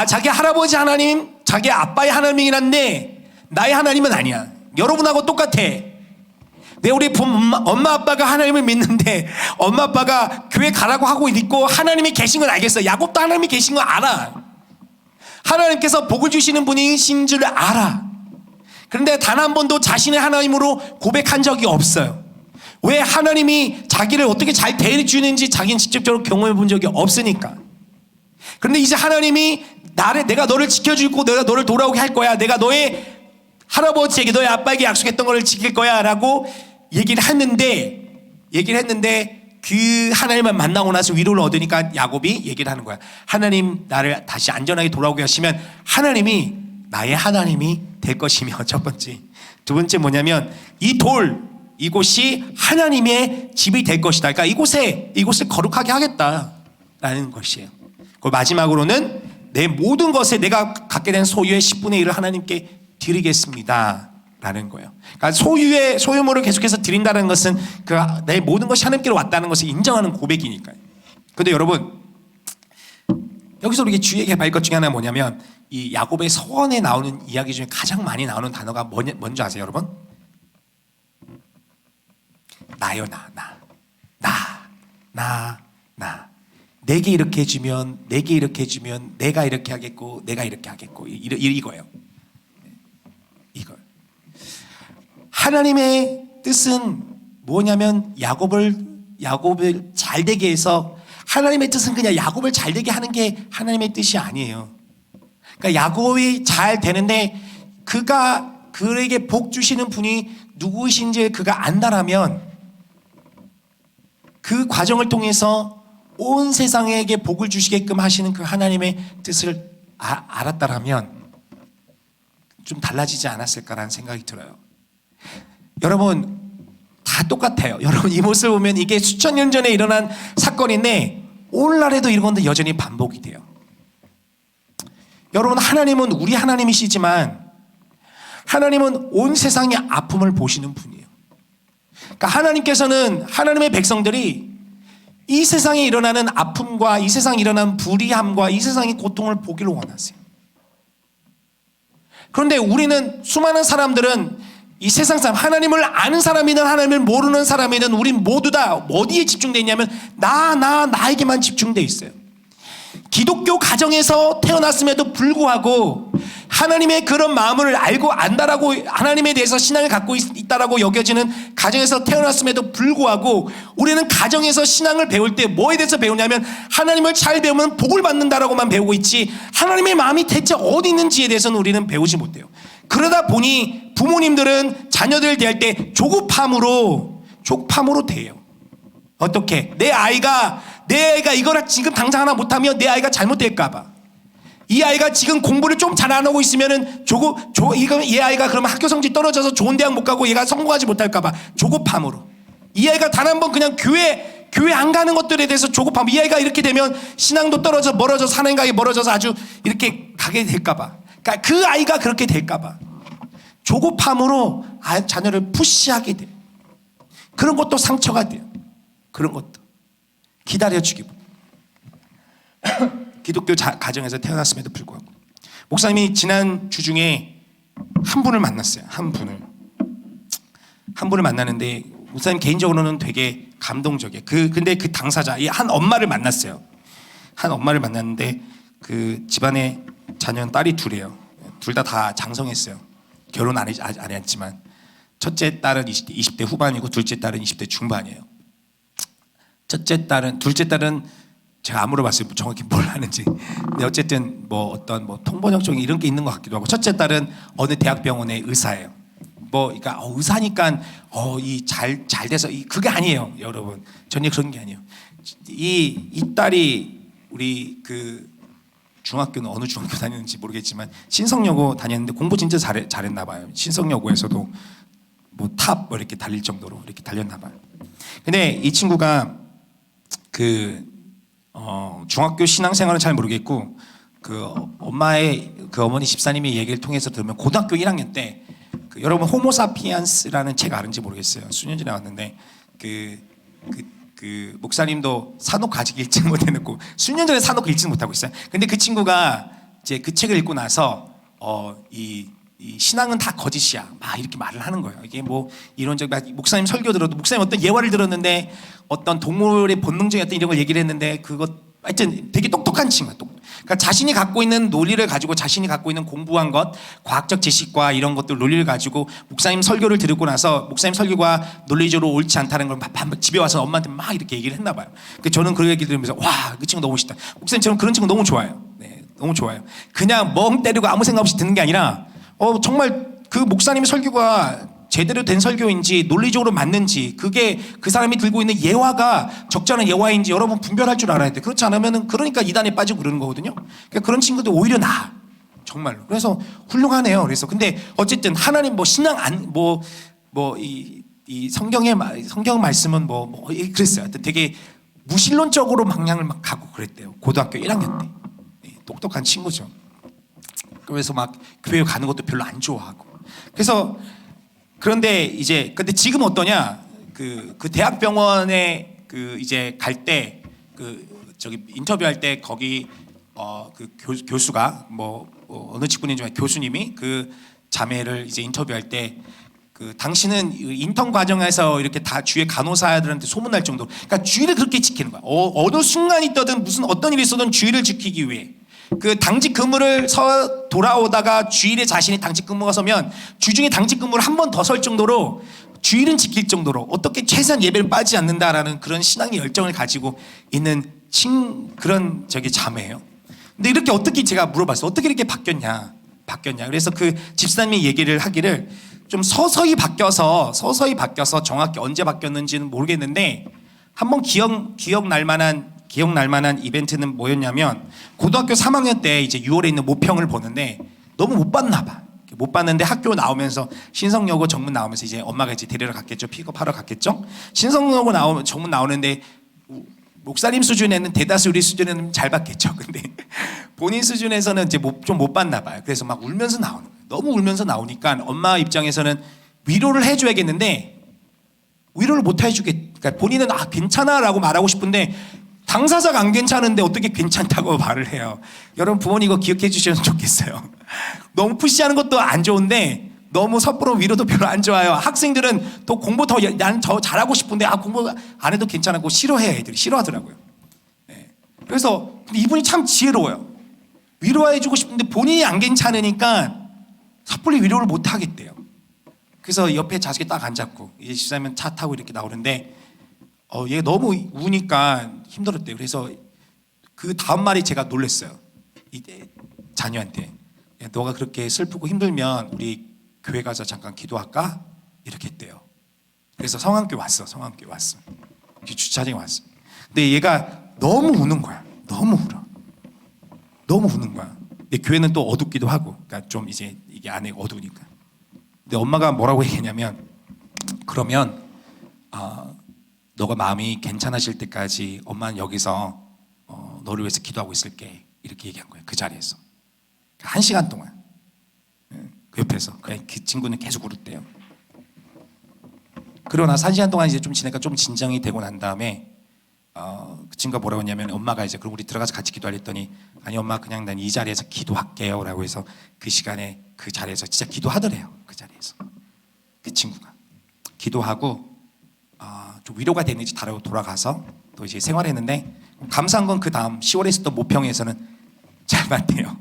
자기 할아버지 하나님, 자기 아빠의 하나님이긴 한데 나의 하나님은 아니야. 여러분하고 똑같아. 왜 우리 엄마 아빠가 하나님을 믿는데 엄마 아빠가 교회 가라고 하고 있고 하나님이 계신 건 알겠어. 야곱도 하나님이 계신 거 알아. 하나님께서 복을 주시는 분이신 줄 알아. 그런데 단 한 번도 자신의 하나님으로 고백한 적이 없어요. 왜? 하나님이 자기를 어떻게 잘 대해주는지 자기는 직접적으로 경험해 본 적이 없으니까. 그런데 이제 하나님이 내가 너를 지켜주고 내가 너를 돌아오게 할 거야. 내가 너의 할아버지에게 너의 아빠에게 약속했던 것을 지킬 거야 라고 얘기를 했는데 그 하나님을 만나고 나서 위로를 얻으니까 야곱이 얘기를 하는 거야. 하나님 나를 다시 안전하게 돌아오게 하시면 하나님이 나의 하나님이 될 것이며 첫 번째. 두 번째 뭐냐면 이곳이 하나님의 집이 될 것이다. 그러니까 이곳을 거룩하게 하겠다라는 것이에요. 그리고 마지막으로는 내 모든 것에 내가 갖게 된 소유의 10분의 1을 하나님께 드리겠습니다 라는 거예요. 그러니까 소유물을 계속해서 드린다는 것은 내 모든 것이 하나님께로 왔다는 것을 인정하는 고백이니까요. 그런데 여러분 여기서 우리가 주의해야 할 것 중에 하나가 뭐냐면 이 야곱의 서원에 나오는 이야기 중에 가장 많이 나오는 단어가 뭔지 아세요 여러분? 나요. 나. 내게 이렇게 해주면 내가 이렇게 하겠고 내가 이렇게 하겠고 이거예요. 이걸 하나님의 뜻은 뭐냐면 야곱을 잘 되게 해서 하나님의 뜻은 그냥 야곱을 잘 되게 하는 게 하나님의 뜻이 아니에요. 그러니까 야곱이 잘 되는데 그에게 복 주시는 분이 누구이신지 그가 안다라면 그 과정을 통해서 온 세상에게 복을 주시게끔 하시는 그 하나님의 뜻을 알았다라면 좀 달라지지 않았을까라는 생각이 들어요. 여러분 다 똑같아요. 여러분 이 모습을 보면 이게 수천 년 전에 일어난 사건인데 오늘날에도 이런 건데 여전히 반복이 돼요. 여러분 하나님은 우리 하나님이시지만 하나님은 온 세상의 아픔을 보시는 분이에요. 그러니까 하나님께서는 하나님의 백성들이 이 세상에 일어나는 아픔과 이 세상에 일어나는 불의함과 이 세상의 고통을 보기를 원하세요. 그런데 우리는 수많은 사람들은 이 세상 사람, 하나님을 아는 사람이든 하나님을 모르는 사람이든 우린 모두 다 어디에 집중되어 있냐면 나에게만 집중되어 있어요. 기독교 가정에서 태어났음에도 불구하고 하나님의 그런 마음을 알고 안다라고 하나님에 대해서 신앙을 갖고 있다라고 여겨지는 가정에서 태어났음에도 불구하고 우리는 가정에서 신앙을 배울 때 뭐에 대해서 배우냐면 하나님을 잘 배우면 복을 받는다라고만 배우고 있지 하나님의 마음이 대체 어디 있는지에 대해서는 우리는 배우지 못해요. 그러다 보니 부모님들은 자녀들을 대할 때 조급함으로 대해요. 어떻게? 내 아이가 이거를 지금 당장 하나 못하면 내 아이가 잘못될까봐. 이 아이가 지금 공부를 좀 잘 안 하고 있으면은 이거 이 아이가 그러면 학교 성적 떨어져서 좋은 대학 못 가고 얘가 성공하지 못할까봐 조급함으로. 이 아이가 단 한 번 그냥 교회 안 가는 것들에 대해서 조급함. 이 아이가 이렇게 되면 신앙도 떨어져 멀어져 사는가에 멀어져서 아주 이렇게 가게 될까봐. 그러니까 그 아이가 그렇게 될까봐 조급함으로 자녀를 푸시하게 돼. 그런 것도 상처가 돼요. 그런 것도 기다려주기. 기독교 가정에서 태어났음에도 불구하고 목사님이 지난 주 중에 한 분을 만났어요. 한 분을 만났는데 목사님 개인적으로는 되게 감동적이에요. 근데 그 당사자 이 한 엄마를 만났어요. 한 엄마를 만났는데 그 집안에 자녀는 딸이 둘이에요. 둘 다 장성했어요. 결혼 안 했지만 첫째 딸은 20대 후반이고 둘째 딸은 20대 중반이에요. 둘째 딸은 제가 안 물어봤어요. 정확히 뭘 하는지. 근데 어쨌든 뭐 어떤 뭐 통번역적인 이런 게 있는 것 같기도 하고 첫째 딸은 어느 대학병원의 의사예요. 그러니까 의사니까 이 잘 돼서 그게 아니에요, 여러분. 전혀 그런 게 아니에요. 이 딸이 우리 그 중학교는 어느 중학교 다녔는지 모르겠지만 신성여고 다녔는데 공부 진짜 잘했나 봐요. 신성여고에서도 뭐 탑 이렇게 달릴 정도로 이렇게 달렸나 봐요. 근데 이 친구가 중학교 신앙생활은 잘 모르겠고 어머니 집사님의 얘기를 통해서 들으면 고등학교 1학년 때 여러분 호모사피엔스라는 책 아는지 모르겠어요. 수년 전에 왔는데 그 목사님도 산옥 아직 읽지 못해놓고 수년 전에 산옥 읽지 못하고 있어요. 근데 그 친구가 이제 그 책을 읽고 나서 이 신앙은 다 거짓이야 막 이렇게 말을 하는 거예요. 이게 뭐 이론적 목사님 설교 들어도 목사님 어떤 예화를 들었는데 어떤 동물의 본능적인 어떤 이런 걸 얘기를 했는데 하여튼 되게 똑똑한 친구야. 그러니까 자신이 갖고 있는 논리를 가지고 자신이 갖고 있는 공부한 것, 과학적 지식과 이런 것들 논리를 가지고 목사님 설교를 들고 나서 목사님 설교가 논리적으로 옳지 않다는 걸 집에 와서 엄마한테 막 이렇게 얘기를 했나 봐요. 저는 그 얘기 들으면서 와, 그 친구 너무 멋있다. 목사님 저는 그런 친구 너무 좋아요. 네, 너무 좋아요. 그냥 멍 때리고 아무 생각 없이 듣는 게 아니라 정말 그 목사님의 설교가 제대로 된 설교인지 논리적으로 맞는지 그게 그 사람이 들고 있는 예화가 적절한 예화인지 여러분 분별할 줄 알아야 돼. 그렇지 않으면은 그러니까 이단에 빠지고 그러는 거거든요. 그러니까 그런 친구들 오히려 나아. 정말로. 그래서 훌륭하네요. 그래서 근데 어쨌든 하나님 뭐 신앙 이 성경 말씀은 그랬어요. 하여튼 되게 무신론적으로 방향을 막 가고 그랬대요. 고등학교 1학년 때. 똑똑한 친구죠. 그래서 막 교회 가는 것도 별로 안 좋아하고. 그래서 근데 지금 어떠냐? 그 대학병원에 이제 갈 때 저기 인터뷰할 때 거기 그 교수가 어느 직분인지 교수님이 그 자매를 이제 인터뷰할 때 당신은 인턴 과정에서 이렇게 다 주위의 간호사들한테 소문날 정도로 그러니까 주의를 그렇게 지키는 거야. 어느 순간이 있든 무슨 어떤 일이 있어도 주의를 지키기 위해. 당직 근무를 돌아오다가 주일에 자신이 당직 근무가 서면 주중에 당직 근무를 한 번 더 설 정도로 주일은 지킬 정도로 어떻게 최소한 예배를 빠지지 않는다라는 그런 신앙의 열정을 가지고 있는 그런 자매예요. 근데 이렇게 어떻게 제가 물어봤어요. 어떻게 이렇게 바뀌었냐. 그래서 그 집사님이 얘기를 하기를 좀 서서히 바뀌어서 정확히 언제 바뀌었는지는 모르겠는데 한번 기억날 만한 이벤트는 뭐였냐면 고등학교 3학년 때 이제 6월에 있는 모평을 보는데 너무 못 봤나 봐. 못 봤는데 학교 나오면서 신성여고 정문 나오면서 이제 엄마가 이제 데리러 갔겠죠. 픽업하러 갔겠죠. 신성여고 정문 나오는데 목사님 수준에는 대다수 우리 수준에는 잘 봤겠죠. 근데 본인 수준에서는 이제 좀 못 봤나 봐요. 그래서 막 울면서 나오는 거예요. 너무 울면서 나오니까 엄마 입장에서는 위로를 해줘야겠는데 위로를 못 해주겠. 그러니까 본인은 괜찮아라고 말하고 싶은데 당사자가 안 괜찮은데 어떻게 괜찮다고 말을 해요. 여러분 부모님 이거 기억해 주시면 좋겠어요. 너무 푸시하는 것도 안 좋은데 너무 섣부로 위로도 별로 안 좋아요. 학생들은 또 공부 나는 더 잘하고 싶은데 공부 안 해도 괜찮고 싫어해. 애들이 싫어하더라고요. 네. 그래서 이분이 참 지혜로워요. 위로해 주고 싶은데 본인이 안 괜찮으니까 섣불리 위로를 못 하겠대요. 그래서 옆에 자식이 딱 앉았고 이제 집사면 차 타고 이렇게 나오는데 얘가 너무 우니까 힘들었대요. 그래서 그 다음 말이 제가 놀랐어요. 자녀한테 야, 너가 그렇게 슬프고 힘들면 우리 교회 가서 잠깐 기도할까? 이렇게 했대요. 그래서 성황교회 왔어. 주차장에 왔어. 근데 얘가 너무 우는 거야. 너무 울어. 너무 우는 거야. 근데 교회는 또 어둡기도 하고, 그러니까 좀 이제 이게 안에 어두우니까. 근데 엄마가 뭐라고 얘기했냐면, 그러면 너가 마음이 괜찮아질 때까지 엄마는 여기서 너를 위해서 기도하고 있을게. 이렇게 얘기한 거예요. 그 자리에서. 1시간 동안. 그 옆에서. 그 친구는 계속 울었대요. 그러고 나서 1시간 동안 이제 좀 지내니까 좀 진정이 되고 난 다음에 그 친구가 뭐라고 했냐면 엄마가 이제 그럼 우리 들어가서 같이 기도하려 했더니 아니 엄마 그냥 난 이 자리에서 기도할게요 라고 해서 그 시간에 그 자리에서 진짜 기도하더래요. 그 자리에서. 그 친구가. 기도하고 좀 위로가 됐는지 돌아가서 또 이제 생활했는데 감사한 건 그 다음 10월에 있었던 모평에서는 잘 봤대요.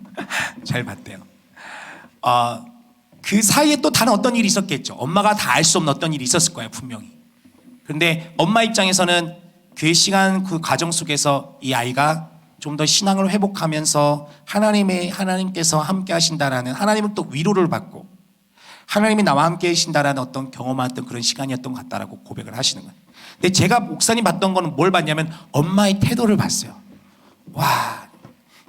잘 봤대요. 그 사이에 또 다른 어떤 일이 있었겠죠. 엄마가 다 알 수 없는 어떤 일이 있었을 거예요. 분명히. 그런데 엄마 입장에서는 그 시간 그 과정 속에서 이 아이가 좀 더 신앙을 회복하면서 하나님께서 함께 하신다라는 하나님은 또 위로를 받고 하나님이 나와 함께 하신다라는 어떤 경험했던 그런 시간이었던 것 같다라고 고백을 하시는 거예요. 근데 제가 목사님 봤던 거는 뭘 봤냐면 엄마의 태도를 봤어요. 와,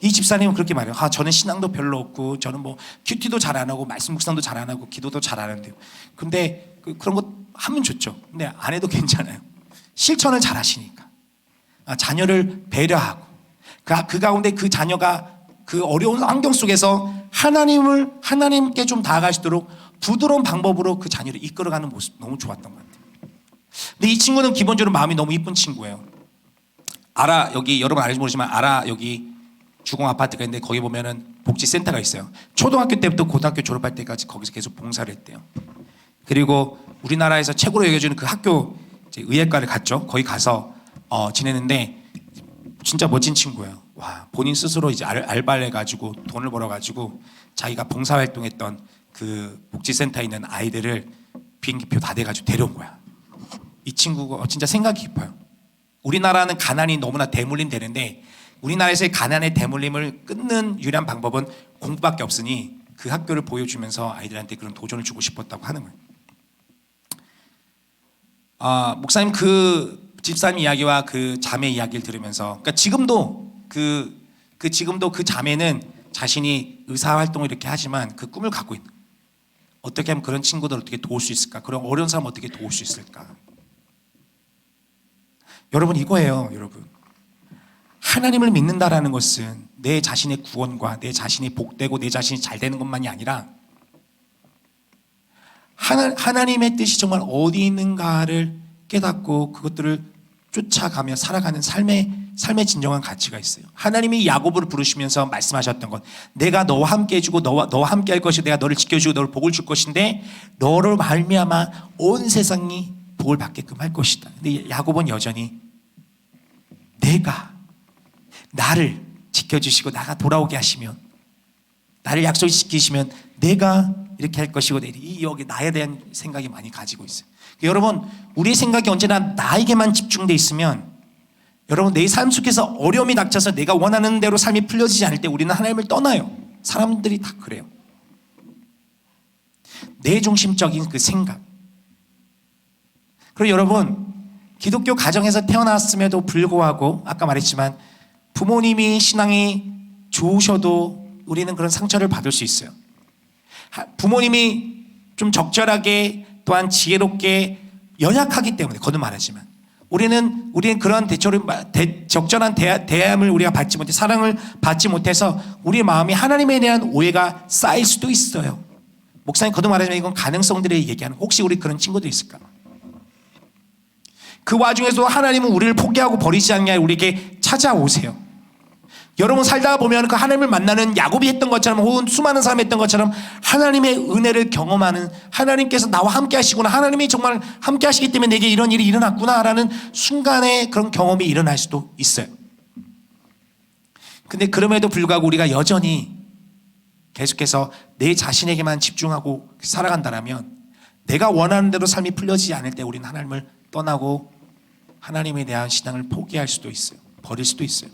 이 집사님은 그렇게 말해요. 저는 신앙도 별로 없고 저는 뭐 큐티도 잘 안 하고 말씀 묵상도 잘 안 하고 기도도 잘 안 하는데요. 근데 그런 거 하면 좋죠. 근데 안 해도 괜찮아요. 실천을 잘 하시니까. 자녀를 배려하고 그 가운데 그 자녀가 그 어려운 환경 속에서 하나님께 좀 다가갈 수 있도록 부드러운 방법으로 그 자녀를 이끌어가는 모습 너무 좋았던 것 같아요. 근데 이 친구는 기본적으로 마음이 너무 이쁜 친구예요. 여기 여러분 알지 모르지만 여기 주공 아파트가 있는데 거기 보면은 복지센터가 있어요. 초등학교 때부터 고등학교 졸업할 때까지 거기서 계속 봉사를 했대요. 그리고 우리나라에서 최고로 여겨지는 그 학교 이제 의예과를 갔죠. 거기 가서 지내는데 진짜 멋진 친구예요. 와, 본인 스스로 이제 알바를 해가지고 돈을 벌어가지고 자기가 봉사활동했던 그 복지센터에 있는 아이들을 비행기표 다 돼가지고 데려온 거야. 이 친구가 진짜 생각이 깊어요. 우리나라는 가난이 너무나 대물림 되는데 우리나라에서의 가난의 대물림을 끊는 유일한 방법은 공부밖에 없으니 그 학교를 보여주면서 아이들한테 그런 도전을 주고 싶었다고 하는 거예요. 목사님 그 집사님 이야기와 그 자매 이야기를 들으면서 그러니까 지금도 지금도 그 자매는 자신이 의사 활동을 이렇게 하지만 그 꿈을 갖고 있는 거예요. 어떻게 하면 그런 친구들을 어떻게 도울 수 있을까? 그런 어려운 사람 어떻게 도울 수 있을까? 여러분 이거예요, 여러분. 하나님을 믿는다라는 것은 내 자신의 구원과 내 자신이 복되고 내 자신이 잘 되는 것만이 아니라 하나님의 뜻이 정말 어디 있는가를 깨닫고 그것들을 쫓아가며 살아가는 삶의 진정한 가치가 있어요. 하나님이 야곱을 부르시면서 말씀하셨던 것, 내가 너와 함께 해주고 너와 함께 할 것이고 내가 너를 지켜주고 너를 복을 줄 것인데 너를 말미암아 온 세상이 복을 받게끔 할 것이다. 근데 야곱은 여전히 내가 나를 지켜주시고 나가 돌아오게 하시면 나를 약속시키시면 내가 이렇게 할 것이고 여기 나에 대한 생각이 많이 가지고 있어요. 여러분 우리의 생각이 언제나 나에게만 집중돼 있으면 여러분 내 삶 속에서 어려움이 닥쳐서 내가 원하는 대로 삶이 풀려지지 않을 때 우리는 하나님을 떠나요. 사람들이 다 그래요. 내 중심적인 그 생각. 그리고 여러분 기독교 가정에서 태어났음에도 불구하고 아까 말했지만 부모님이 신앙이 좋으셔도 우리는 그런 상처를 받을 수 있어요. 부모님이 좀 적절하게 또한 지혜롭게 연약하기 때문에 거듭 말하지만 우리는 그런 적절한 대함을 우리가 받지 못해 사랑을 받지 못해서 우리의 마음이 하나님에 대한 오해가 쌓일 수도 있어요. 목사님 거듭 말하지만 이건 가능성들을 얘기하는 혹시 우리 그런 친구들 있을까? 그 와중에서도 하나님은 우리를 포기하고 버리지 않냐 우리에게 찾아오세요. 여러분 살다가 보면 그 하나님을 만나는 야곱이 했던 것처럼 혹은 수많은 사람이 했던 것처럼 하나님의 은혜를 경험하는 하나님께서 나와 함께 하시구나 하나님이 정말 함께 하시기 때문에 내게 이런 일이 일어났구나 라는 순간에 그런 경험이 일어날 수도 있어요. 근데 그럼에도 불구하고 우리가 여전히 계속해서 내 자신에게만 집중하고 살아간다면 내가 원하는 대로 삶이 풀려지지 않을 때 우리는 하나님을 떠나고 하나님에 대한 신앙을 포기할 수도 있어요. 버릴 수도 있어요.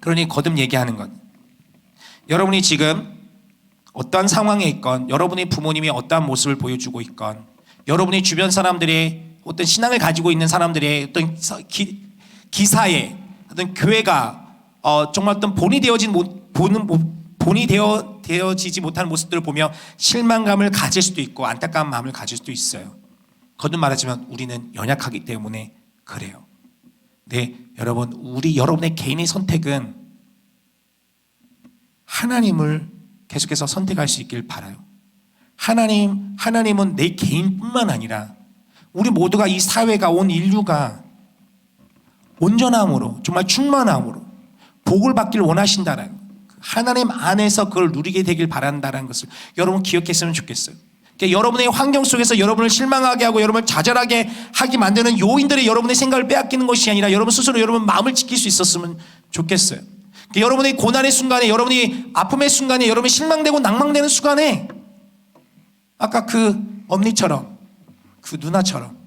그러니 거듭 얘기하는 건 여러분이 지금 어떠한 상황에 있건 여러분의 부모님이 어떠한 모습을 보여주고 있건 여러분의 주변 사람들의 어떤 신앙을 가지고 있는 사람들의 어떤 기사에 어떤 교회가 정말 어떤 본이 되어지지 못하는 모습들을 보며 실망감을 가질 수도 있고 안타까운 마음을 가질 수도 있어요. 거듭 말하지만 우리는 연약하기 때문에 그래요. 네, 여러분, 여러분의 개인의 선택은 하나님을 계속해서 선택할 수 있길 바라요. 하나님은 내 개인뿐만 아니라 우리 모두가, 이 사회가, 온 인류가 온전함으로, 정말 충만함으로 복을 받길 원하신다라는 것, 하나님 안에서 그걸 누리게 되길 바란다는 것을 여러분 기억했으면 좋겠어요. 그러니까 여러분의 환경 속에서 여러분을 실망하게 하고 여러분을 좌절하게 하게 만드는 요인들이 여러분의 생각을 빼앗기는 것이 아니라 여러분 스스로 여러분 마음을 지킬 수 있었으면 좋겠어요. 그러니까 여러분의 고난의 순간에, 여러분이 아픔의 순간에, 여러분이 실망되고 낭망되는 순간에 아까 그 엄니처럼, 그 누나처럼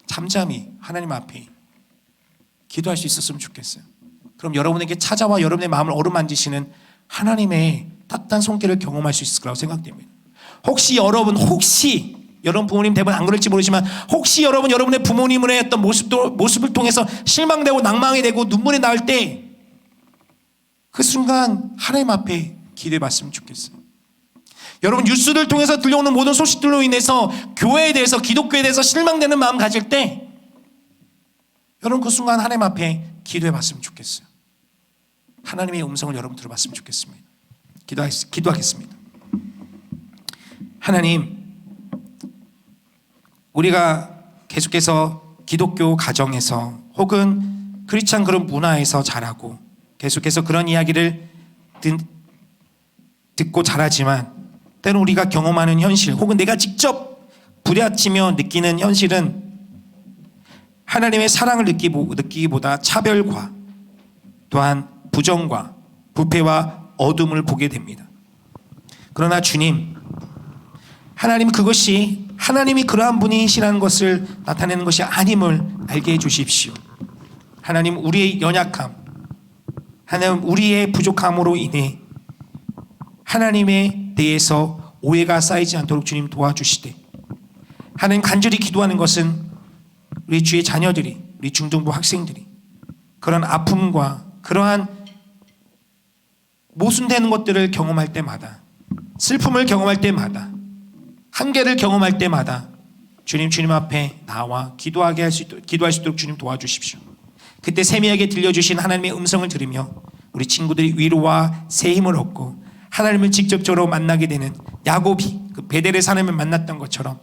잠잠히 하나님 앞에 기도할 수 있었으면 좋겠어요. 그럼 여러분에게 찾아와 여러분의 마음을 어루만지시는 하나님의 따뜻한 손길을 경험할 수 있을 거라고 생각됩니다. 혹시 여러분 부모님 대부분 안 그럴지 모르지만 혹시 여러분의 부모님의 어떤 모습을 통해서 실망되고 낭망이 되고 눈물이 나올 때 그 순간 하나님 앞에 기도해 봤으면 좋겠어요. 여러분 뉴스를 통해서 들려오는 모든 소식들로 인해서 교회에 대해서, 기독교에 대해서 실망되는 마음 가질 때 여러분 그 순간 하나님 앞에 기도해 봤으면 좋겠어요. 하나님의 음성을 여러분 들어봤으면 좋겠습니다. 기도하겠습니다. 하나님, 우리가 계속해서 기독교 가정에서 혹은 크리스찬 그런 문화에서 자라고 계속해서 그런 이야기를 듣고 자라지만 때로 우리가 경험하는 현실 혹은 내가 직접 부딪히며 느끼는 현실은 하나님의 사랑을 느끼기보다 차별과 또한 부정과 부패와 어둠을 보게 됩니다. 그러나 주님, 그것이 하나님이 그러한 분이시라는 것을 나타내는 것이 아님을 알게 해주십시오. 하나님, 우리의 연약함, 하나님 우리의 부족함으로 인해 하나님에 대해서 오해가 쌓이지 않도록 주님 도와주시되, 하나님 간절히 기도하는 것은 우리 주의 자녀들이, 우리 중등부 학생들이 그런 아픔과 그러한 모순되는 것들을 경험할 때마다, 슬픔을 경험할 때마다, 한계를 경험할 때마다 주님 앞에 나와 기도할 수 있도록 주님 도와주십시오. 그때 세미하게 들려주신 하나님의 음성을 들으며 우리 친구들이 위로와 새 힘을 얻고 하나님을 직접적으로 만나게 되는 야곱이 그 베델의 하나님을 만났던 것처럼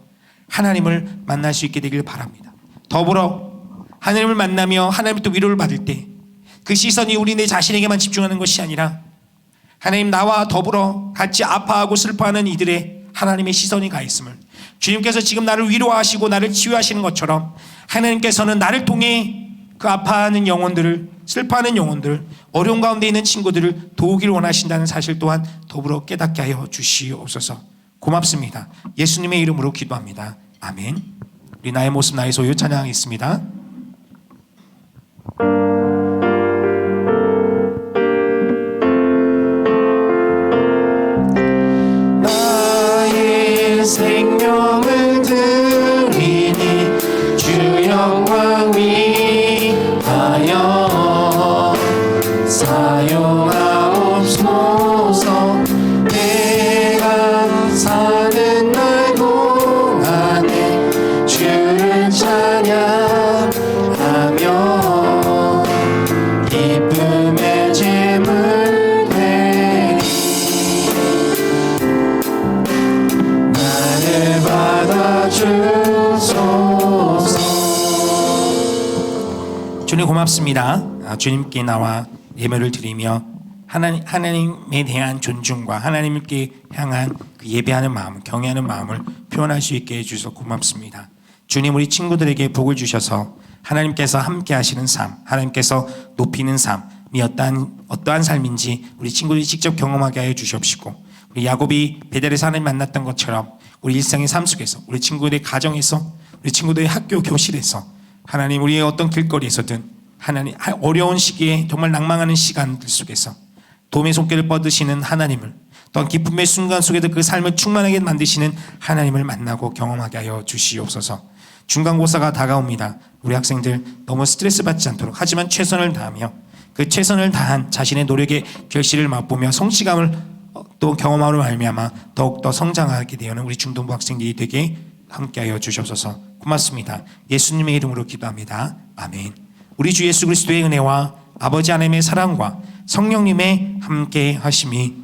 하나님을 만날 수 있게 되길 바랍니다. 더불어 하나님을 만나며 하나님의 또 위로를 받을 때 그 시선이 우리 내 자신에게만 집중하는 것이 아니라 하나님, 나와 더불어 같이 아파하고 슬퍼하는 이들의 하나님의 시선이 가 있음을, 주님께서 지금 나를 위로하시고 나를 치유하시는 것처럼 하나님께서는 나를 통해 그 아파하는 영혼들을, 슬퍼하는 영혼들, 어려운 가운데 있는 친구들을 도우기를 원하신다는 사실 또한 더불어 깨닫게 하여 주시옵소서. 고맙습니다. 예수님의 이름으로 기도합니다. 아멘. 우리 나의 모습 나의 소유 찬양하겠습니다. 나의 생명을 드리니 주 영광 위하여 사용하옵소서. 내가 사는 날 동안에 주를 찬양하며 기쁨의 제물 드리니 나를 받아주소서. 주님 고맙습니다. 주님께 나와 예배를 드리며 하나님에 대한 존중과 하나님께 향한 그 예배하는 마음, 경외하는 마음을 표현할 수 있게 해주셔서 고맙습니다. 주님, 우리 친구들에게 복을 주셔서 하나님께서 함께 하시는 삶, 하나님께서 높이는 삶이 어떠한 삶인지 우리 친구들이 직접 경험하게 하여 주시옵시고, 우리 야곱이 베델에서 하나님 만났던 것처럼 우리 일상의 삶 속에서, 우리 친구들의 가정에서, 우리 친구들의 학교 교실에서, 하나님 우리의 어떤 길거리에서든 하나님 어려운 시기에 정말 낭망하는 시간들 속에서 도움의 손길을 뻗으시는 하나님을, 또한 기쁨의 순간 속에도 그 삶을 충만하게 만드시는 하나님을 만나고 경험하게 하여 주시옵소서. 중간고사가 다가옵니다. 우리 학생들 너무 스트레스 받지 않도록, 하지만 최선을 다하며 그 최선을 다한 자신의 노력의 결실을 맛보며 성취감을 또 경험하러 말미암아 더욱더 성장하게 되는 우리 중등부 학생들이 되게 함께하여 주시옵소서. 고맙습니다. 예수님의 이름으로 기도합니다. 아멘. 우리 주 예수 그리스도의 은혜와 아버지 하나님의 사랑과 성령님의 함께 하심이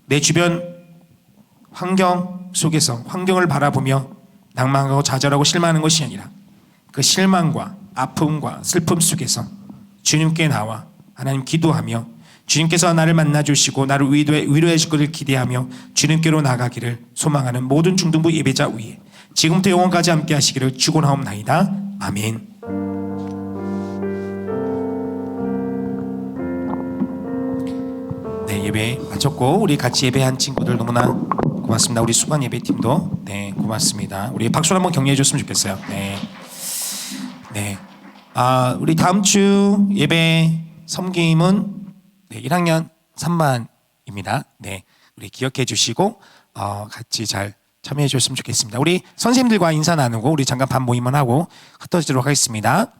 내 주변 환경 속에서 환경을 바라보며 낭만하고 좌절하고 실망하는 것이 아니라 그 실망과 아픔과 슬픔 속에서 주님께 나와 하나님 기도하며 주님께서 나를 만나주시고 나를 위로해 줄 것을 기대하며 주님께로 나가기를 소망하는 모든 중등부 예배자 위에 지금부터 영원까지 함께 하시기를 축원하옵나이다. 아멘. 네, 예배 마쳤고 우리 같이 예배한 친구들 너무나 고맙습니다. 우리 수반 예배팀도 네 고맙습니다. 우리 박수로 한번 격려해 줬으면 좋겠어요. 네. 네. 우리 다음 주 예배 섬김은 1학년 3반입니다. 네. 우리 기억해 주시고 같이 잘 참여해 주셨으면 좋겠습니다. 우리 선생님들과 인사 나누고 우리 잠깐 반 모임만 하고 흩어지도록 하겠습니다.